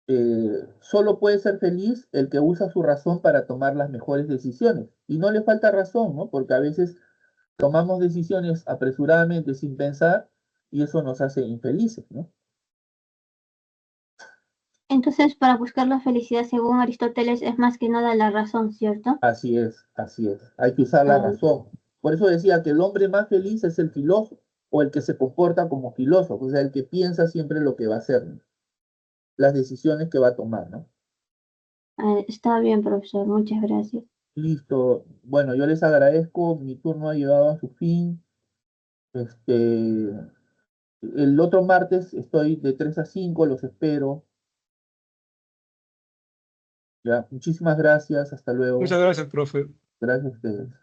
eh, solo puede ser feliz el que usa su razón para tomar las mejores decisiones. Y no le falta razón, ¿no? Porque a veces tomamos decisiones apresuradamente sin pensar y eso nos hace infelices, ¿no? Entonces, para buscar la felicidad, según Aristóteles, es más que nada la razón, ¿cierto? Así es, así es. Hay que usar la Ah, razón. Por eso decía que el hombre más feliz es el filósofo o el que se comporta como filósofo, o sea, el que piensa siempre lo que va a hacer, ¿no? Las decisiones que va a tomar, ¿no? Está bien, profesor. Muchas gracias. Listo. Bueno, yo les agradezco. Mi turno ha llegado a su fin. Este, el otro martes estoy de 3 a 5, los espero. Ya, muchísimas gracias. Hasta luego. Muchas gracias, profe. Gracias a ustedes.